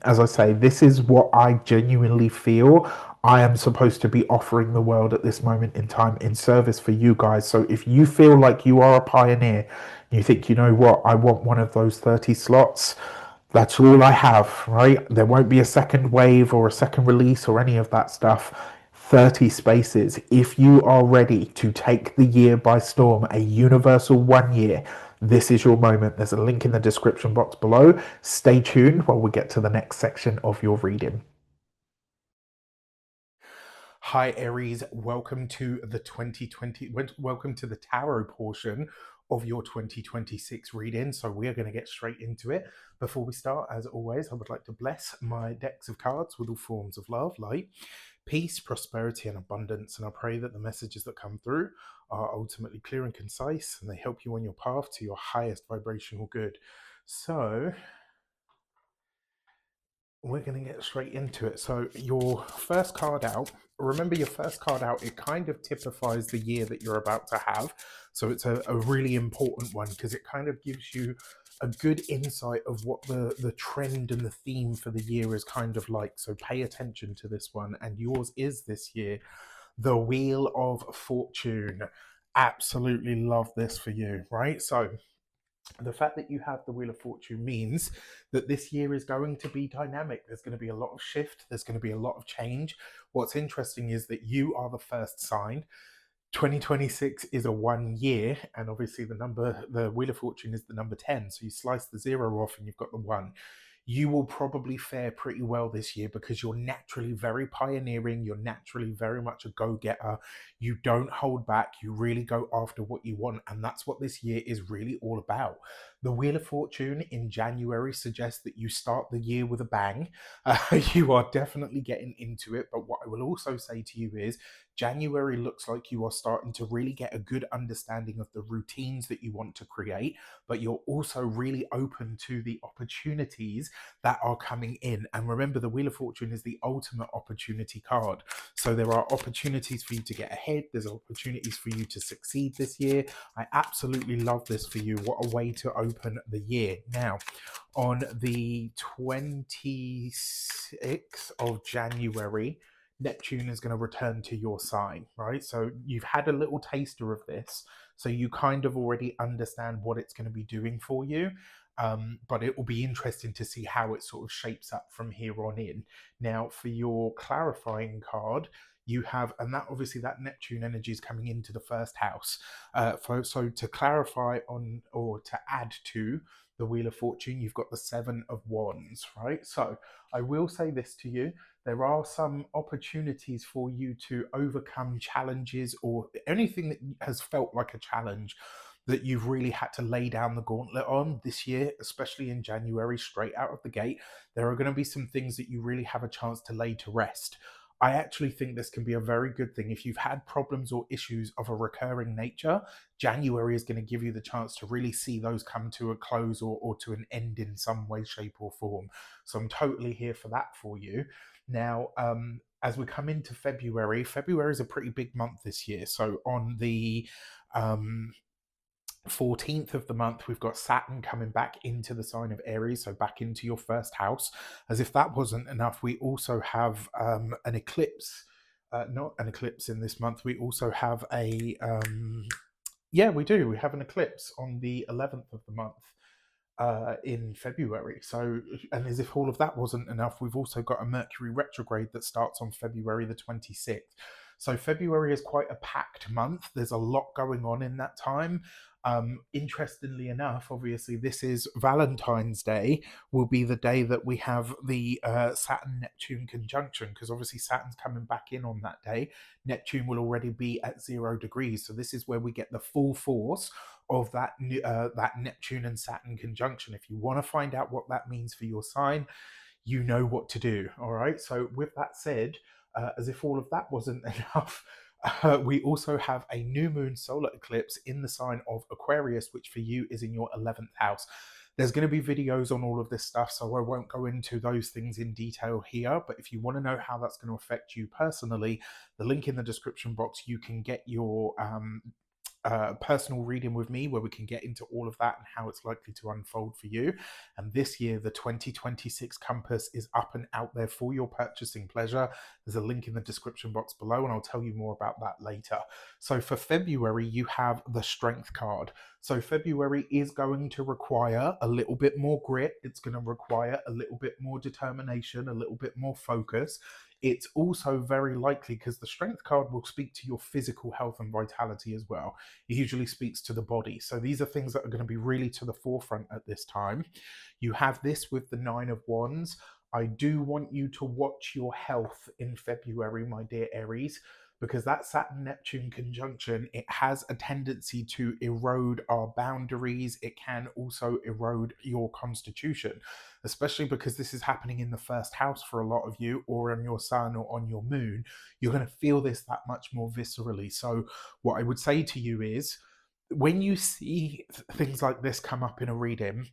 As I say, this is what I genuinely feel I am supposed to be offering the world at this moment in time in service for you guys. So if you feel like you are a pioneer, you think, you know what, I want one of those 30 slots, that's all I have, right? There won't be a second wave or a second release or any of that stuff. 30 spaces. If you are ready to take the year by storm, a universal 1 year, this is your moment. There's a link in the description box below. Stay tuned while we get to the next section of your reading. Hi Aries, welcome to the 2020, welcome to the tarot portion of your 2026 reading. So we are going to get straight into it. Before we start, as always, I would like to bless my decks of cards with all forms of love, light, peace, prosperity, and abundance. And I pray that the messages that come through are ultimately clear and concise, and they help you on your path to your highest vibrational good. So we're going to get straight into it. So your first card out, remember your first card out, it kind of typifies the year that you're about to have. So it's a really important one because it kind of gives you a good insight of what the trend and the theme for the year is kind of like. So pay attention to this one. And yours is this year, the Wheel of Fortune. Absolutely love this for you, right? So the fact that you have the Wheel of Fortune means that this year is going to be dynamic. There's going to be a lot of shift. There's going to be a lot of change. What's interesting is that you are the first sign. 2026 is a 1 year, and obviously the Wheel of Fortune is the number 10. So you slice the 0 off and you've got the 1. You will probably fare pretty well this year because you're naturally very pioneering. You're naturally very much a go-getter. You don't hold back. You really go after what you want. And that's what this year is really all about. The Wheel of Fortune in January suggests that you start the year with a bang. You are definitely getting into it. But what I will also say to you is January looks like you are starting to really get a good understanding of the routines that you want to create, but you're also really open to the opportunities that are coming in. And remember, the Wheel of Fortune is the ultimate opportunity card. So there are opportunities for you to get ahead. There's opportunities for you to succeed this year. I absolutely love this for you. What a way to open the year. Now, on the 26th of January, Neptune is going to return to your sign, right? So you've had a little taster of this. So you kind of already understand what it's going to be doing for you. But it will be interesting to see how it sort of shapes up from here on in. Now, for your clarifying card, you have, and that obviously that Neptune energy is coming into the first house. So to clarify on or to add to the Wheel of Fortune, you've got the 7 of Wands, right? So I will say this to you. There are some opportunities for you to overcome challenges or anything that has felt like a challenge that you've really had to lay down the gauntlet on this year, especially in January, straight out of the gate. There are going to be some things that you really have a chance to lay to rest. I actually think this can be a very good thing. If you've had problems or issues of a recurring nature, January is going to give you the chance to really see those come to a close or to an end in some way, shape, or form. So I'm totally here for that for you. Now, as we come into February, February is a pretty big month this year. So on the 14th of the month, we've got Saturn coming back into the sign of Aries, so back into your first house. As if that wasn't enough, we also have an eclipse. Not an eclipse in this month. We also have we do. We have an eclipse on the 11th of the month in February. So, and as if all of that wasn't enough, we've also got a Mercury retrograde that starts on February the 26th. So February is quite a packed month. There's a lot going on in that time. Interestingly enough, obviously, this is Valentine's Day, will be the day that we have the Saturn Neptune conjunction, because obviously Saturn's coming back in on that day. Neptune will already be at 0 degrees. So this is where we get the full force of that Neptune and Saturn conjunction. If you want to find out what that means for your sign, you know what to do. All right. So with that said, as if all of that wasn't enough, we also have a new moon solar eclipse in the sign of Aquarius, which for you is in your 11th house. There's going to be videos on all of this stuff, so I won't go into those things in detail here. But if you want to know how that's going to affect you personally, the link in the description box, you can get your personal reading with me where we can get into all of that and how it's likely to unfold for you. And this year, the 2026 compass is up and out there for your purchasing pleasure. There's a link in the description box below, and I'll tell you more about that later. So for February, you have the Strength card. So February is going to require a little bit more grit. It's going to require a little bit more determination, a little bit more focus. It's also very likely, because the Strength card will speak to your physical health and vitality as well. It usually speaks to the body. So these are things that are going to be really to the forefront at this time. You have this with the 9 of Wands. I do want you to watch your health in February, my dear Aries. because that Saturn-Neptune conjunction, it has a tendency to erode our boundaries. It can also erode your constitution, especially because this is happening in the first house for a lot of you, or on your sun or on your moon. You're going to feel this that much more viscerally. So what I would say to you is, when you see things like this come up in a reading,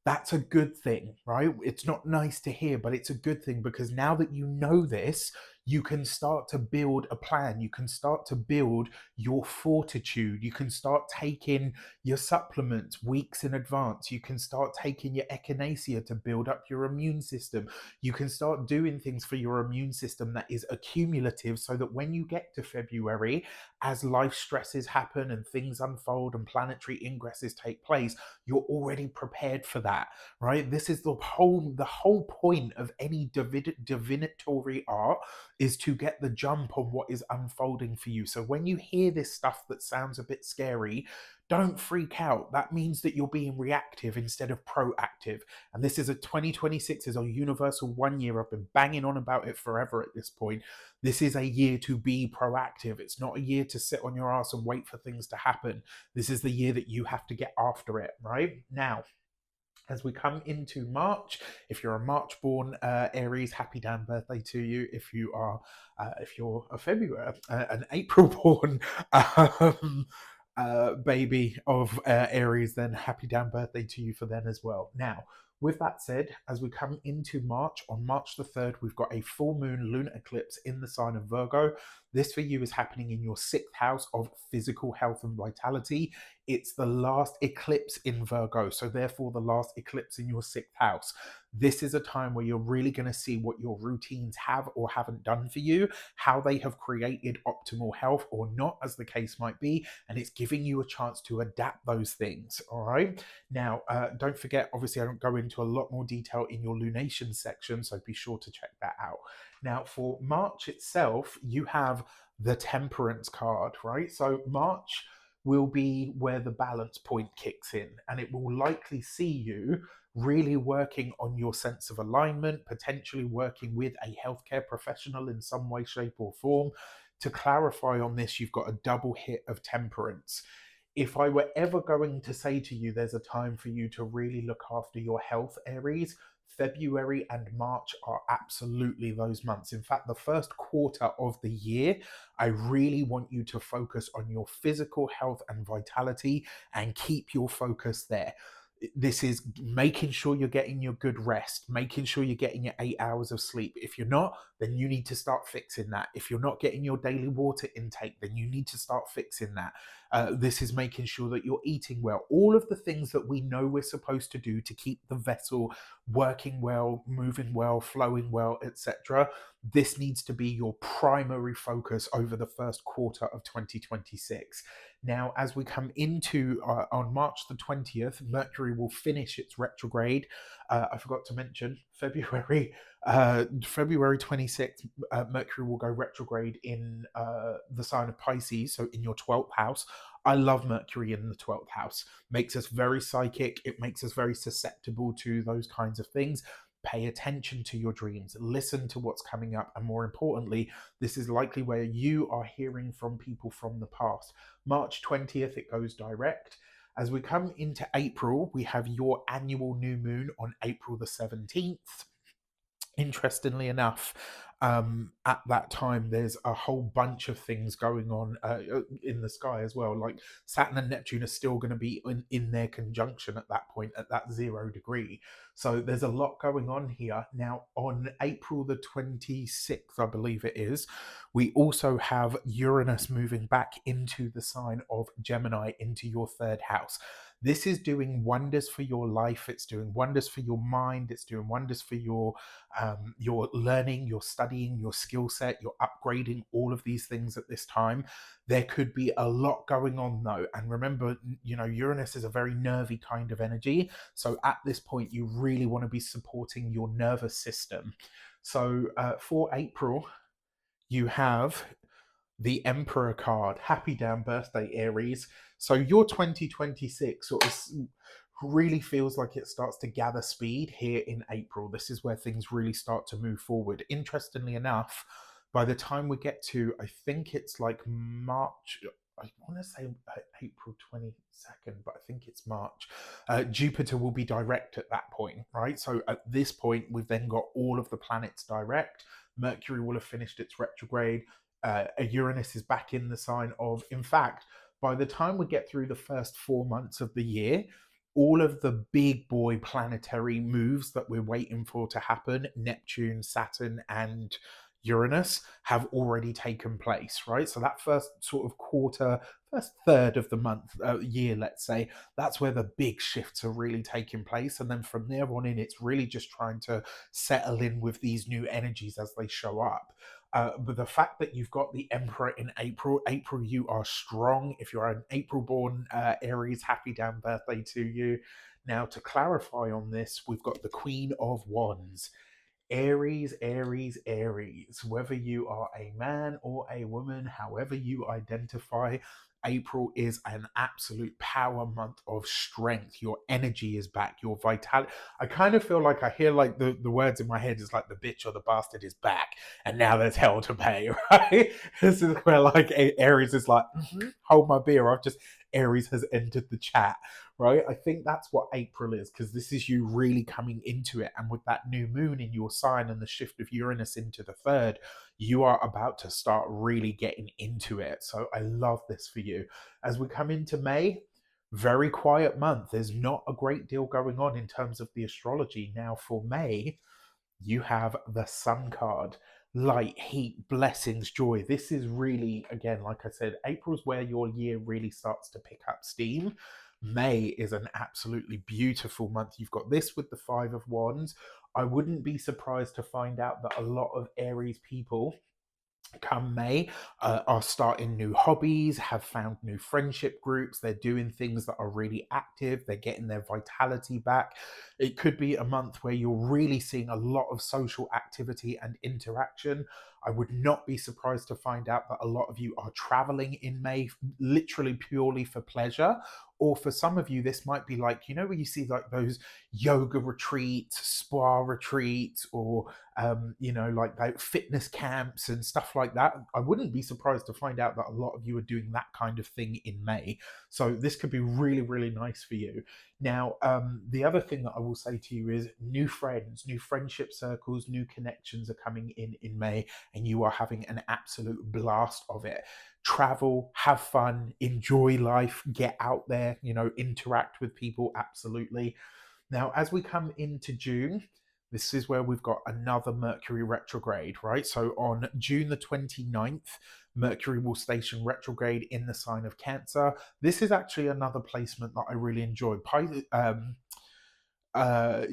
that's a good thing, right? It's not nice to hear, but it's a good thing, because now that you know this, you can start to build a plan. You can start to build your fortitude. You can start taking your supplements weeks in advance. You can start taking your echinacea to build up your immune system. You can start doing things for your immune system that is accumulative, so that when you get to February, as life stresses happen and things unfold and planetary ingresses take place, you're already prepared for that, right? This is the whole point of any divinatory art, is to get the jump on what is unfolding for you. So when you hear this stuff that sounds a bit scary, don't freak out. That means that you're being reactive instead of proactive. And this is 2026 is a universal 1 year. I've been banging on about it forever at this point. This is a year to be proactive. It's not a year to sit on your ass and wait for things to happen. This is the year that you have to get after it, right? Now, as we come into March, if you're a March born Aries, happy damn birthday to you. If you're a February, an April born baby of Aries, then happy damn birthday to you for then as well. Now, with that said, as we come into March, on March the 3rd, we've got a full moon lunar eclipse in the sign of Virgo. This for you is happening in your 6th house of physical health and vitality. It's the last eclipse in Virgo, so therefore the last eclipse in your 6th house. This is a time where you're really going to see what your routines have or haven't done for you, how they have created optimal health or not, as the case might be, and it's giving you a chance to adapt those things. All right. Now, don't forget, obviously, I don't go into a lot more detail in your lunation section, so be sure to check that out. Now, for March itself, you have the Temperance card, right? So March will be where the balance point kicks in, and it will likely see you really working on your sense of alignment, potentially working with a healthcare professional in some way, shape, or form. To clarify on this, you've got a double hit of Temperance. If I were ever going to say to you, there's a time for you to really look after your health, Aries, February and March are absolutely those months. In fact, the first quarter of the year, I really want you to focus on your physical health and vitality and keep your focus there. This is making sure you're getting your good rest, making sure you're getting your 8 hours of sleep. If you're not, then you need to start fixing that. If you're not getting your daily water intake, then you need to start fixing that. This is making sure that you're eating well. All of the things that we know we're supposed to do to keep the vessel working well, moving well, flowing well, etc. This needs to be your primary focus over the first quarter of 2026. Now, as we come into on March the 20th, Mercury will finish its retrograde. I forgot to mention February 26th, Mercury will go retrograde in the sign of Pisces, so in your 12th house. I love Mercury in the 12th house. Makes us very psychic. It makes us very susceptible to those kinds of things. Pay attention to your dreams, listen to what's coming up, and more importantly, this is likely where you are hearing from people from the past. March 20th, it goes direct. As we come into April, we have your annual new moon on April the 17th. Interestingly enough, at that time, there's a whole bunch of things going on in the sky as well. Like Saturn and Neptune are still going to be in their conjunction at that point, at that 0 degree. So there's a lot going on here. Now, on April the 26th, I believe it is, we also have Uranus moving back into the sign of Gemini, into your 3rd house. This is doing wonders for your life. It's doing wonders for your mind. It's doing wonders for your learning, your studying, your skill set, your upgrading, all of these things at this time. There could be a lot going on though. And remember, Uranus is a very nervy kind of energy. So at this point, you really want to be supporting your nervous system. So for April, you have the Emperor card. Happy damn birthday, Aries. So your 2026 sort of really feels like it starts to gather speed here in April. This is where things really start to move forward. Interestingly enough, By the time we get to, I think it's like March, I want to say April 22nd, but I think it's March. Jupiter will be direct at that point, right? So at this point, we've then got all of the planets direct. Mercury will have finished its retrograde. Uranus is back in the sign of, in fact, by the time we get through the first 4 months of the year, all of the big boy planetary moves that we're waiting for to happen, Neptune, Saturn, and Uranus, have already taken place, right? So that first sort of quarter, first third of the month, year, let's say, that's where the big shifts are really taking place. And then from there on in, it's really just trying to settle in with these new energies as they show up. But the fact that you've got the Emperor in April, you are strong. If you're an April born Aries, happy damn birthday to you. Now, to clarify on this, we've got the Queen of Wands. Aries, Aries, Aries. Whether you are a man or a woman, however you identify, April is an absolute power month of strength. Your energy is back, your vitality. I kind of feel like I hear like the words in my head is like the bitch or the bastard is back, and now there's hell to pay, right? This is where like Aries is like, hold my beer. I've just Aries has entered the chat, right? I think that's what April is, because this is you really coming into it. And with that new moon in your sign and the shift of Uranus into the third, you are about to start really getting into it. So I love this for you. As we come into May, very quiet month. There's not a great deal going on in terms of the astrology. Now, for May, you have the Sun card. Light, heat, blessings, joy. This is really, again, like I said, April's where your year really starts to pick up steam. May is an absolutely beautiful month. You've got this with the Five of Wands. I wouldn't be surprised to find out that a lot of Aries people come May are starting new hobbies, have found new friendship groups. They're doing things that are really active. They're getting their vitality back. It could be a month where you're really seeing a lot of social activity and interaction. I would not be surprised to find out that a lot of you are traveling in May, literally purely for pleasure. Or for some of you, this might be like, where you see like those yoga retreats, spa retreats, or like fitness camps and stuff like that. I wouldn't be surprised to find out that a lot of you are doing that kind of thing in May. So this could be really, really nice for you. Now, the other thing that I will say to you is new friends, new friendship circles, new connections are coming in May, and you are having an absolute blast of it. Travel, have fun, enjoy life, get out there, interact with people, absolutely. Now, as we come into June, this is where we've got another Mercury retrograde, right? So on June the 29th, Mercury will station retrograde in the sign of Cancer. This is actually another placement that I really enjoy. uh,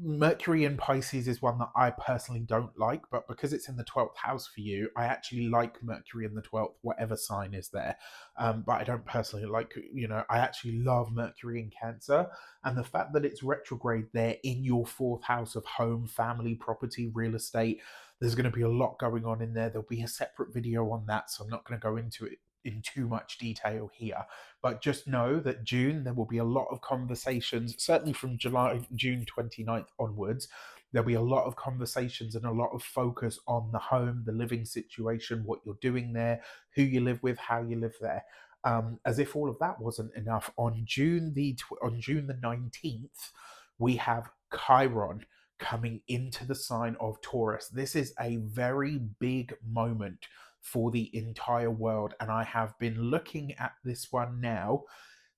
Mercury in Pisces is one that I personally don't like, but because it's in the 12th house for you, I actually like Mercury in the 12th, whatever sign is there. But I don't personally like, I actually love Mercury in Cancer. And the fact that it's retrograde there in your 4th house of home, family, property, real estate, there's going to be a lot going on in there. There'll be a separate video on that, so I'm not going to go into it in too much detail here, but just know that June there will be a lot of conversations, certainly from June 29th onwards. There'll be a lot of conversations and a lot of focus on the home, the living situation, what you're doing there, who you live with, how you live there. As if all of that wasn't enough, on June the 19th we have Chiron coming into the sign of Taurus. This is a very big moment for the entire world, and I have been looking at this one now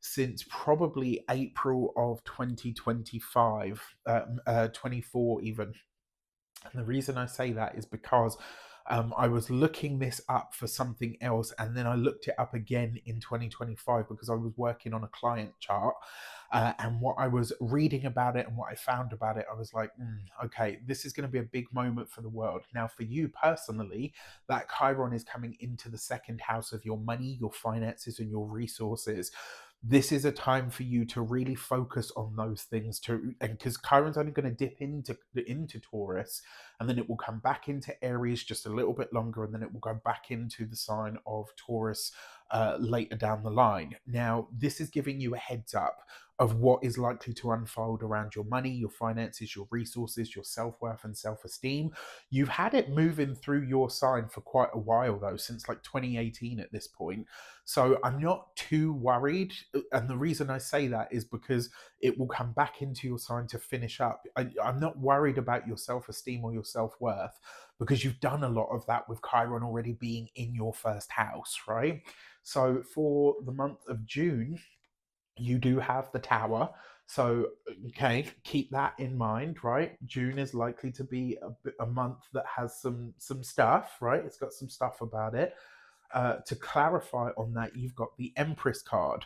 since probably April of 2025, 24 even. And the reason I say that is because I was looking this up for something else, and then I looked it up again in 2025 because I was working on a client chart. And what I was reading about it and what I found about it, I was like, okay, this is going to be a big moment for the world. Now, for you personally, that Chiron is coming into the 2nd house of your money, your finances, and your resources. This is a time for you to really focus on those things, and because Chiron's only going to dip into Taurus, and then it will come back into Aries just a little bit longer, and then it will go back into the sign of Taurus later down the line. Now, this is giving you a heads up of what is likely to unfold around your money, your finances, your resources, your self-worth and self-esteem. You've had it moving through your sign for quite a while though, since like 2018 at this point. So I'm not too worried. And the reason I say that is because it will come back into your sign to finish up. I'm not worried about your self-esteem or your self-worth because you've done a lot of that with Chiron already being in your first house, right? So for the month of June, you do have the Tower. So, okay, keep that in mind, right? June is likely to be a month that has some stuff, right? It's got some stuff about it. To clarify on that, you've got the Empress card.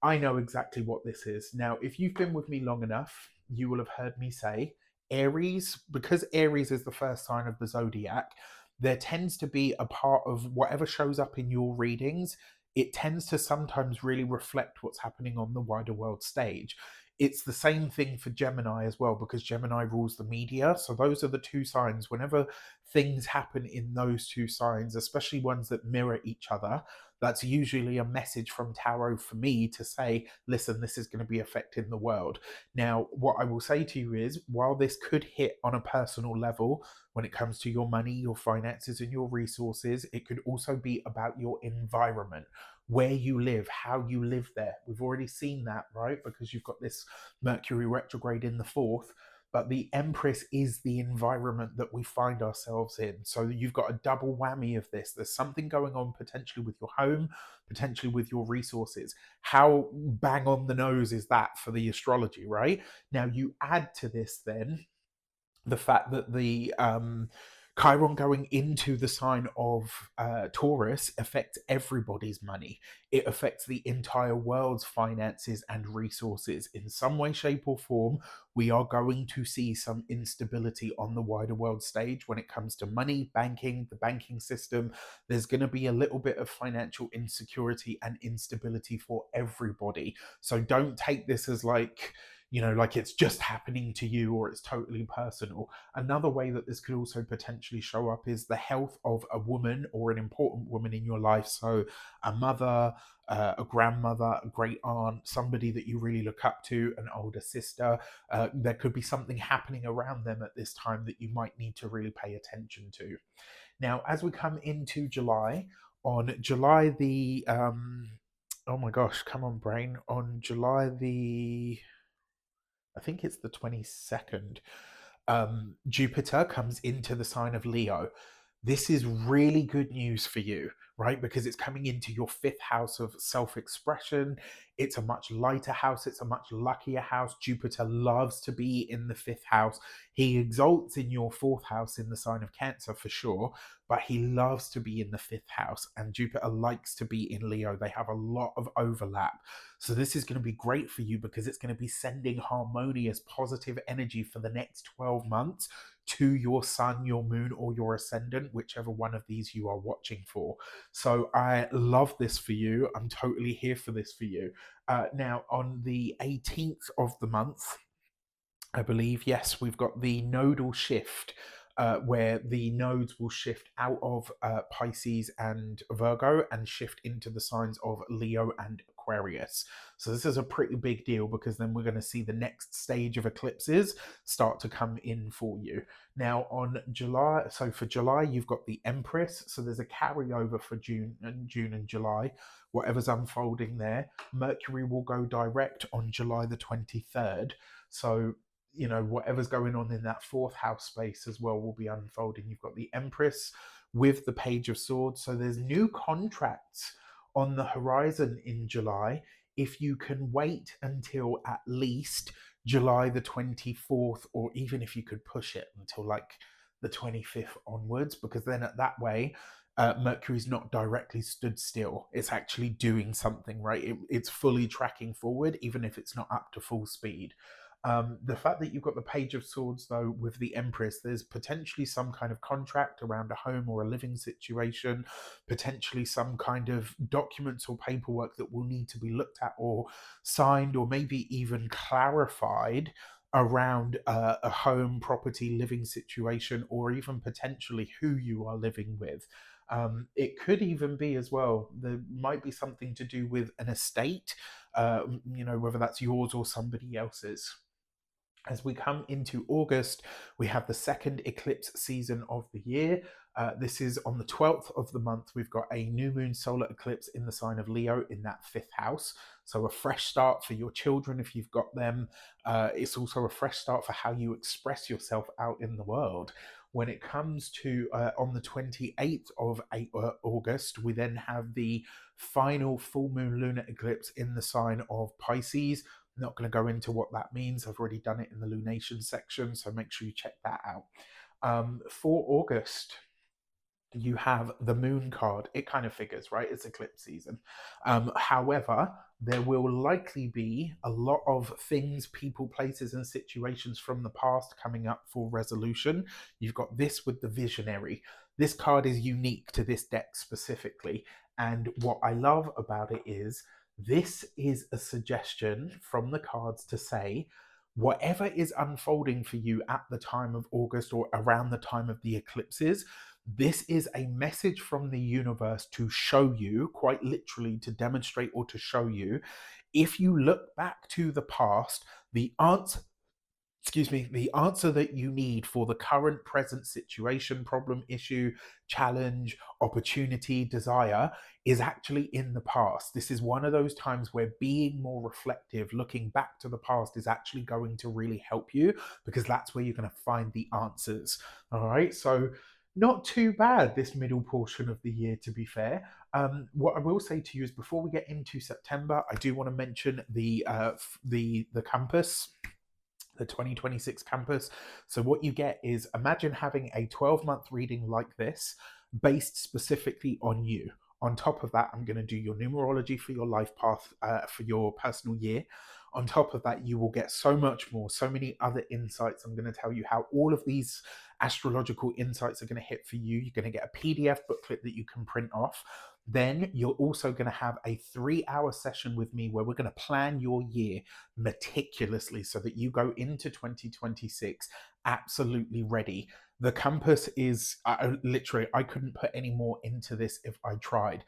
I know exactly what this is. Now, if you've been with me long enough, you will have heard me say Aries, because Aries is the first sign of the zodiac, there tends to be a part of whatever shows up in your readings. It tends to sometimes really reflect what's happening on the wider world stage. It's the same thing for Gemini as well, because Gemini rules the media. So those are the two signs. Whenever things happen in those two signs, especially ones that mirror each other, that's usually a message from tarot for me to say, listen, this is going to be affecting the world. Now, what I will say to you is, while this could hit on a personal level when it comes to your money, your finances, and your resources, it could also be about your environment, where you live, how you live there. We've already seen that, right? Because you've got this Mercury retrograde in the fourth. But the Empress is the environment that we find ourselves in. So you've got a double whammy of this. There's something going on potentially with your home, potentially with your resources. How bang on the nose is that for the astrology, right? Now you add to this then the fact that the Chiron going into the sign of Taurus affects everybody's money. It affects the entire world's finances and resources. In some way, shape, or form, we are going to see some instability on the wider world stage when it comes to money, banking, the banking system. There's going to be a little bit of financial insecurity and instability for everybody. So don't take this as like, like it's just happening to you or it's totally personal. Another way that this could also potentially show up is the health of a woman or an important woman in your life. So a mother, a grandmother, a great aunt, somebody that you really look up to, an older sister. There could be something happening around them at this time that you might need to really pay attention to. Now, as we come into July, on July the, oh my gosh, come on, brain, on July the, I think it's the 22nd, Jupiter comes into the sign of Leo. This is really good news for you, right? Because it's coming into your fifth house of self expression. It's a much lighter house. It's a much luckier house. Jupiter loves to be in the fifth house. He exalts in your fourth house in the sign of Cancer for sure, but he loves to be in the fifth house. And Jupiter likes to be in Leo. They have a lot of overlap. So this is going to be great for you because it's going to be sending harmonious, positive energy for the next 12 months to your sun, your moon, or your ascendant, whichever one of these you are watching for. So I love this for you. I'm totally here for this for you. Now, on the 18th of the month, I believe, yes, we've got the nodal shift. Where the nodes will shift out of Pisces and Virgo and shift into the signs of Leo and Aquarius. So this is a pretty big deal because then we're going to see the next stage of eclipses start to come in for you. Now on July, so for July you've got the Empress, so there's a carryover for June and July, whatever's unfolding there. Mercury will go direct on July the 23rd. So whatever's going on in that fourth house space as well will be unfolding. You've got the Empress with the Page of Swords. So there's new contracts on the horizon in July. If you can wait until at least July the 24th, or even if you could push it until like the 25th onwards, because then at that way, Mercury's not directly stood still. It's actually doing something, right? It's fully tracking forward, even if it's not up to full speed. The fact that you've got the Page of Swords, though, with the Empress, there's potentially some kind of contract around a home or a living situation, potentially some kind of documents or paperwork that will need to be looked at or signed or maybe even clarified around a home, property, living situation, or even potentially who you are living with. It could even be as well, there might be something to do with an estate, whether that's yours or somebody else's. As we come into August, we have the second eclipse season of the year. This is on the 12th of the month. We've got a new moon solar eclipse in the sign of Leo in that fifth house. So, a fresh start for your children if you've got them. It's also a fresh start for how you express yourself out in the world. When it comes to on the 28th of August, we then have the final full moon lunar eclipse in the sign of Pisces. Not going to go into what that means. I've already done it in the lunation section, so make sure you check that out. For August, you have the moon card. It kind of figures, right? It's eclipse season. However, there will likely be a lot of things, people, places, and situations from the past coming up for resolution. You've got this with the visionary. This card is unique to this deck specifically. And what I love about it is this is a suggestion from the cards to say, whatever is unfolding for you at the time of August or around the time of the eclipses, this is a message from the universe to show you, quite literally, to demonstrate or to show you, if you look back to the past, the answer that you need for the current present situation, problem, issue, challenge, opportunity, desire is actually in the past. This is one of those times where being more reflective, looking back to the past, is actually going to really help you, because that's where you're going to find the answers. All right. So, not too bad this middle portion of the year, to be fair. What I will say to you is, before we get into September, I do want to mention the compass, the 2026 campus. So what you get is, imagine having a 12-month reading like this based specifically on you. On top of that, I'm going to do your numerology for your life path, for your personal year. On top of that, you will get so much more, so many other insights. I'm going to tell you how all of these astrological insights are going to hit for you. You're going to get a PDF booklet that you can print off. Then you're also going to have a 3-hour session with me where we're going to plan your year meticulously so that you go into 2026 absolutely ready. The compass is literally, I couldn't put any more into this if I tried.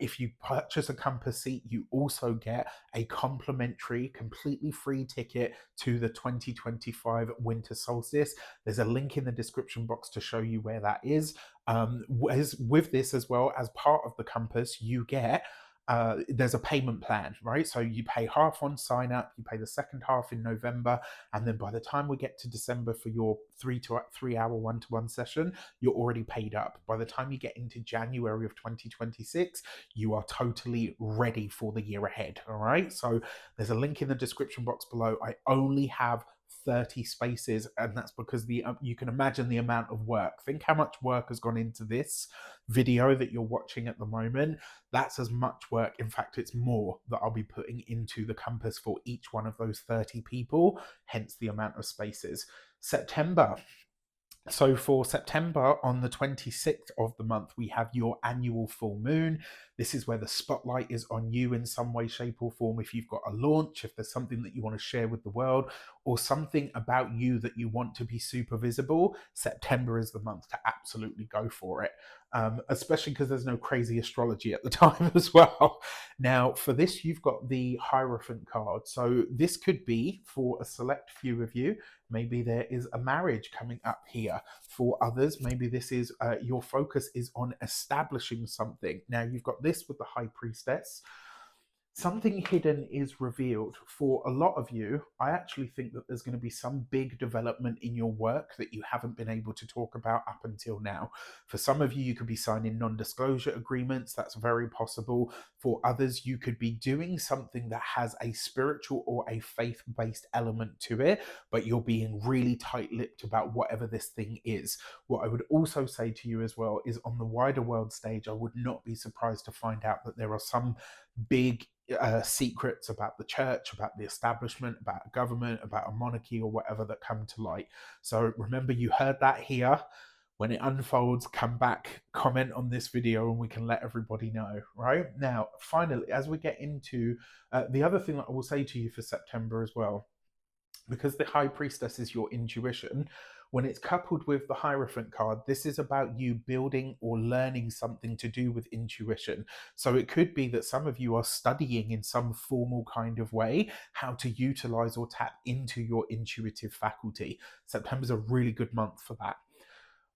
If you purchase a compass seat, you also get a complimentary, completely free ticket to the 2025 winter solstice. There's a link in the description box to show you where that is. With this as well, as part of the compass, you get there's a payment plan, right? So you pay half on sign up, you pay the second half in November, and then by the time we get to December for your 3-hour one-to-one session, you're already paid up. By the time you get into January of 2026, you are totally ready for the year ahead. All right. So there's a link in the description box below. I only have 30 spaces, and that's because you can imagine the amount of work. Think how much work has gone into this video that you're watching at the moment. That's as much work, in fact it's more, that I'll be putting into the compass for each one of those 30 people, hence the amount of spaces. September. So for September, on the 26th of the month, we have your annual full moon. This is where the spotlight is on you in some way, shape, or form. If you've got a launch, if there's something that you want to share with the world, or something about you that you want to be super visible, September is the month to absolutely go for it. Especially because there's no crazy astrology at the time as well. Now, for this, you've got the Hierophant card. So this could be, for a select few of you, maybe there is a marriage coming up here. For others, maybe this is your focus is on establishing something. Now, you've got this with the High Priestess. Something hidden is revealed. For a lot of you, I actually think that there's going to be some big development in your work that you haven't been able to talk about up until now. For some of you, you could be signing non-disclosure agreements. That's very possible. For others, you could be doing something that has a spiritual or a faith-based element to it, but you're being really tight-lipped about whatever this thing is. What I would also say to you as well is, on the wider world stage, I would not be surprised to find out that there are some big secrets about the church, about the establishment, about a government, about a monarchy, or whatever that come to light. So remember, you heard that here. When it unfolds, come back, comment on this video, and we can let everybody know. Right now, finally, as we get into the other thing that I will say to you for September as well, because the High Priestess is your intuition, When it's coupled with the Hierophant card, this is about you building or learning something to do with intuition. So it could be that some of you are studying in some formal kind of way how to utilize or tap into your intuitive faculty. September's a really good month for that.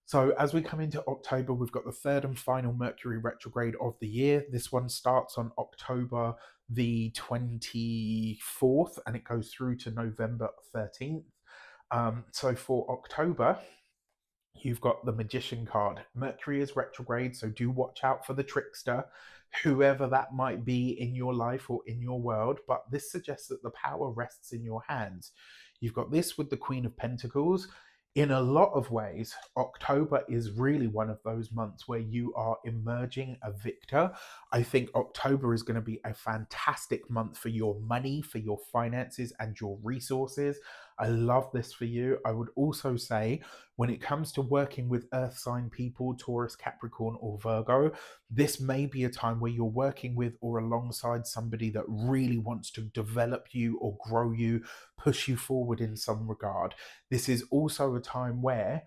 So as we come into October, we've got the third and final Mercury retrograde of the year. This one starts on October the 24th and it goes through to November 13th. So for October, you've got the Magician card. Mercury is retrograde, so do watch out for the trickster, whoever that might be in your life or in your world. But this suggests that the power rests in your hands. You've got this with the Queen of Pentacles. In a lot of ways, October is really one of those months where you are emerging a victor. I think October is going to be a fantastic month for your money, for your finances, and your resources. I love this for you. I would also say, when it comes to working with earth sign people, Taurus, Capricorn, or Virgo, this may be a time where you're working with or alongside somebody that really wants to develop you or grow you, push you forward in some regard. This is also a time where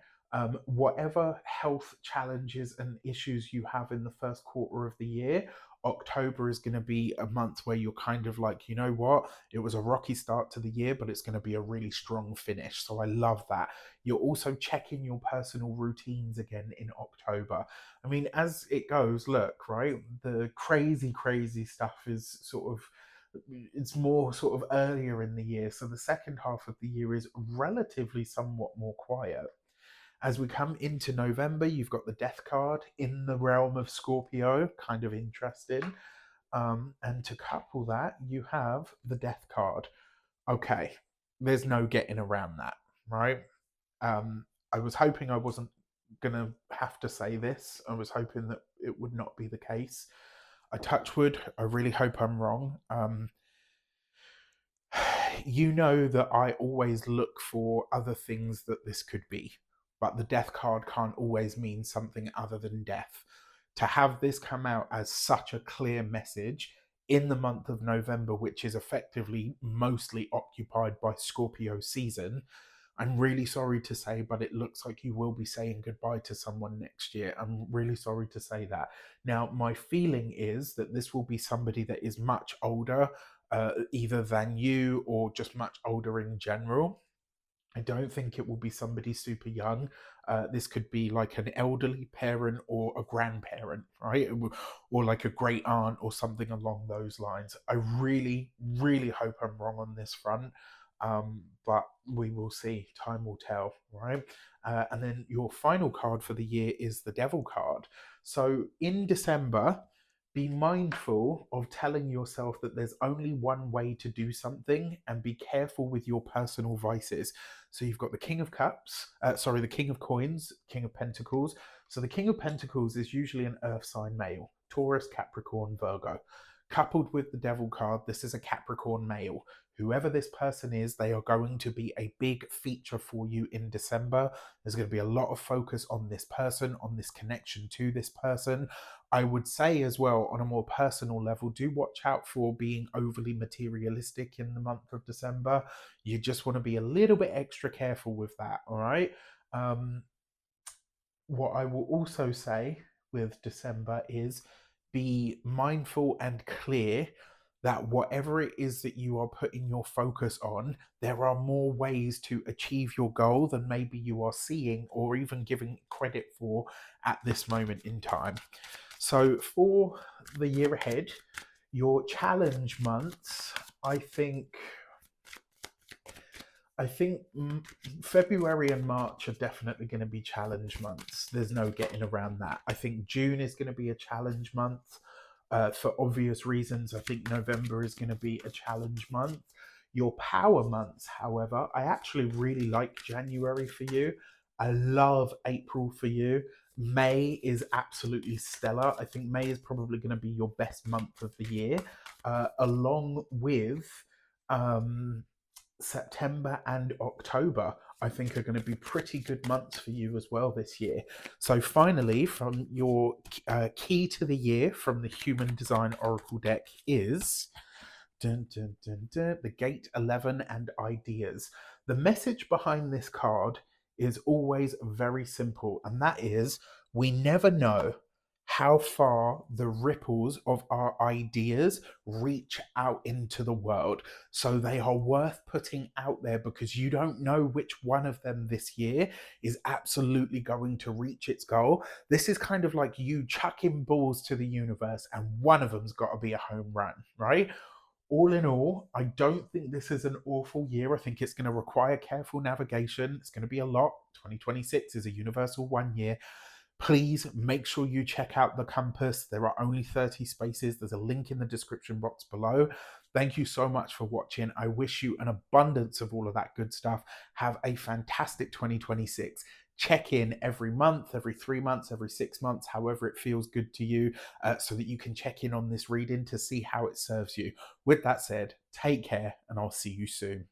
whatever health challenges and issues you have in the first quarter of the year, October is going to be a month where you're kind of like, you know what, it was a rocky start to the year, but it's going to be a really strong finish. So I love that. You're also checking your personal routines again in October. I mean, as it goes, look, right, the crazy stuff is sort of, it's more sort of earlier in the year. So the second half of the year is relatively somewhat more quiet. As we come into November, you've got the Death card in the realm of Scorpio, kind of interesting. And to couple that, you have the Death card. Okay, there's no getting around that, right? I was hoping I wasn't going to have to say this. I was hoping that it would not be the case. I touch wood. I really hope I'm wrong. You know that I always look for other things that this could be, but the Death card can't always mean something other than death. To have this come out as such a clear message in the month of November, which is effectively mostly occupied by Scorpio season, I'm really sorry to say, but it looks like you will be saying goodbye to someone next year. I'm really sorry to say that. Now, my feeling is that this will be somebody that is much older, either than you or just much older in general. I don't think it will be somebody super young. This could be like an elderly parent or a grandparent, right? Or like a great aunt or something along those lines. I really hope I'm wrong on this front. But we will see. Time will tell, right? And then your final card for the year is the Devil card. So in December, be mindful of telling yourself that there's only one way to do something and be careful with your personal vices. So you've got the King of Cups, the King of Coins, King of Pentacles. So the King of Pentacles is usually an earth sign male, Taurus, Capricorn, Virgo. Coupled with the Devil card, this is a Capricorn male. Whoever this person is, they are going to be a big feature for you in December. There's going to be a lot of focus on this person, on this connection to this person. I would say as well, on a more personal level, do watch out for being overly materialistic in the month of December. You just want to be a little bit extra careful with that, all right? What I will also say with December is be mindful and clear that whatever it is that you are putting your focus on, there are more ways to achieve your goal than maybe you are seeing or even giving credit for at this moment in time. So for the year ahead, your challenge months, I think February and March are definitely going to be challenge months. There's no getting around that. I think June is going to be a challenge month for obvious reasons. I think November is going to be a challenge month. Your power months, however, I actually really like January for you. I love April for you. May is absolutely stellar. I think May is probably going to be your best month of the year, along with September and October, I think, are going to be pretty good months for you as well this year. So finally, from your key to the year from the Human Design Oracle deck is the Gate 11 and Ideas. The message behind this card is always very simple, and that is we never know how far the ripples of our ideas reach out into the world. So they are worth putting out there because you don't know which one of them this year is absolutely going to reach its goal. This is kind of like you chucking balls to the universe, and one of them's got to be a home run, right? All in all, I don't think this is an awful year. I think it's going to require careful navigation. It's going to be a lot. 2026 is a universal 1 year. Please make sure you check out the compass. There are only 30 spaces. There's a link in the description box below. Thank you so much for watching. I wish you an abundance of all of that good stuff. Have a fantastic 2026. Check in every month, every 3 months, every 6 months, however it feels good to you, so that you can check in on this reading to see how it serves you. With that said, take care, and I'll see you soon.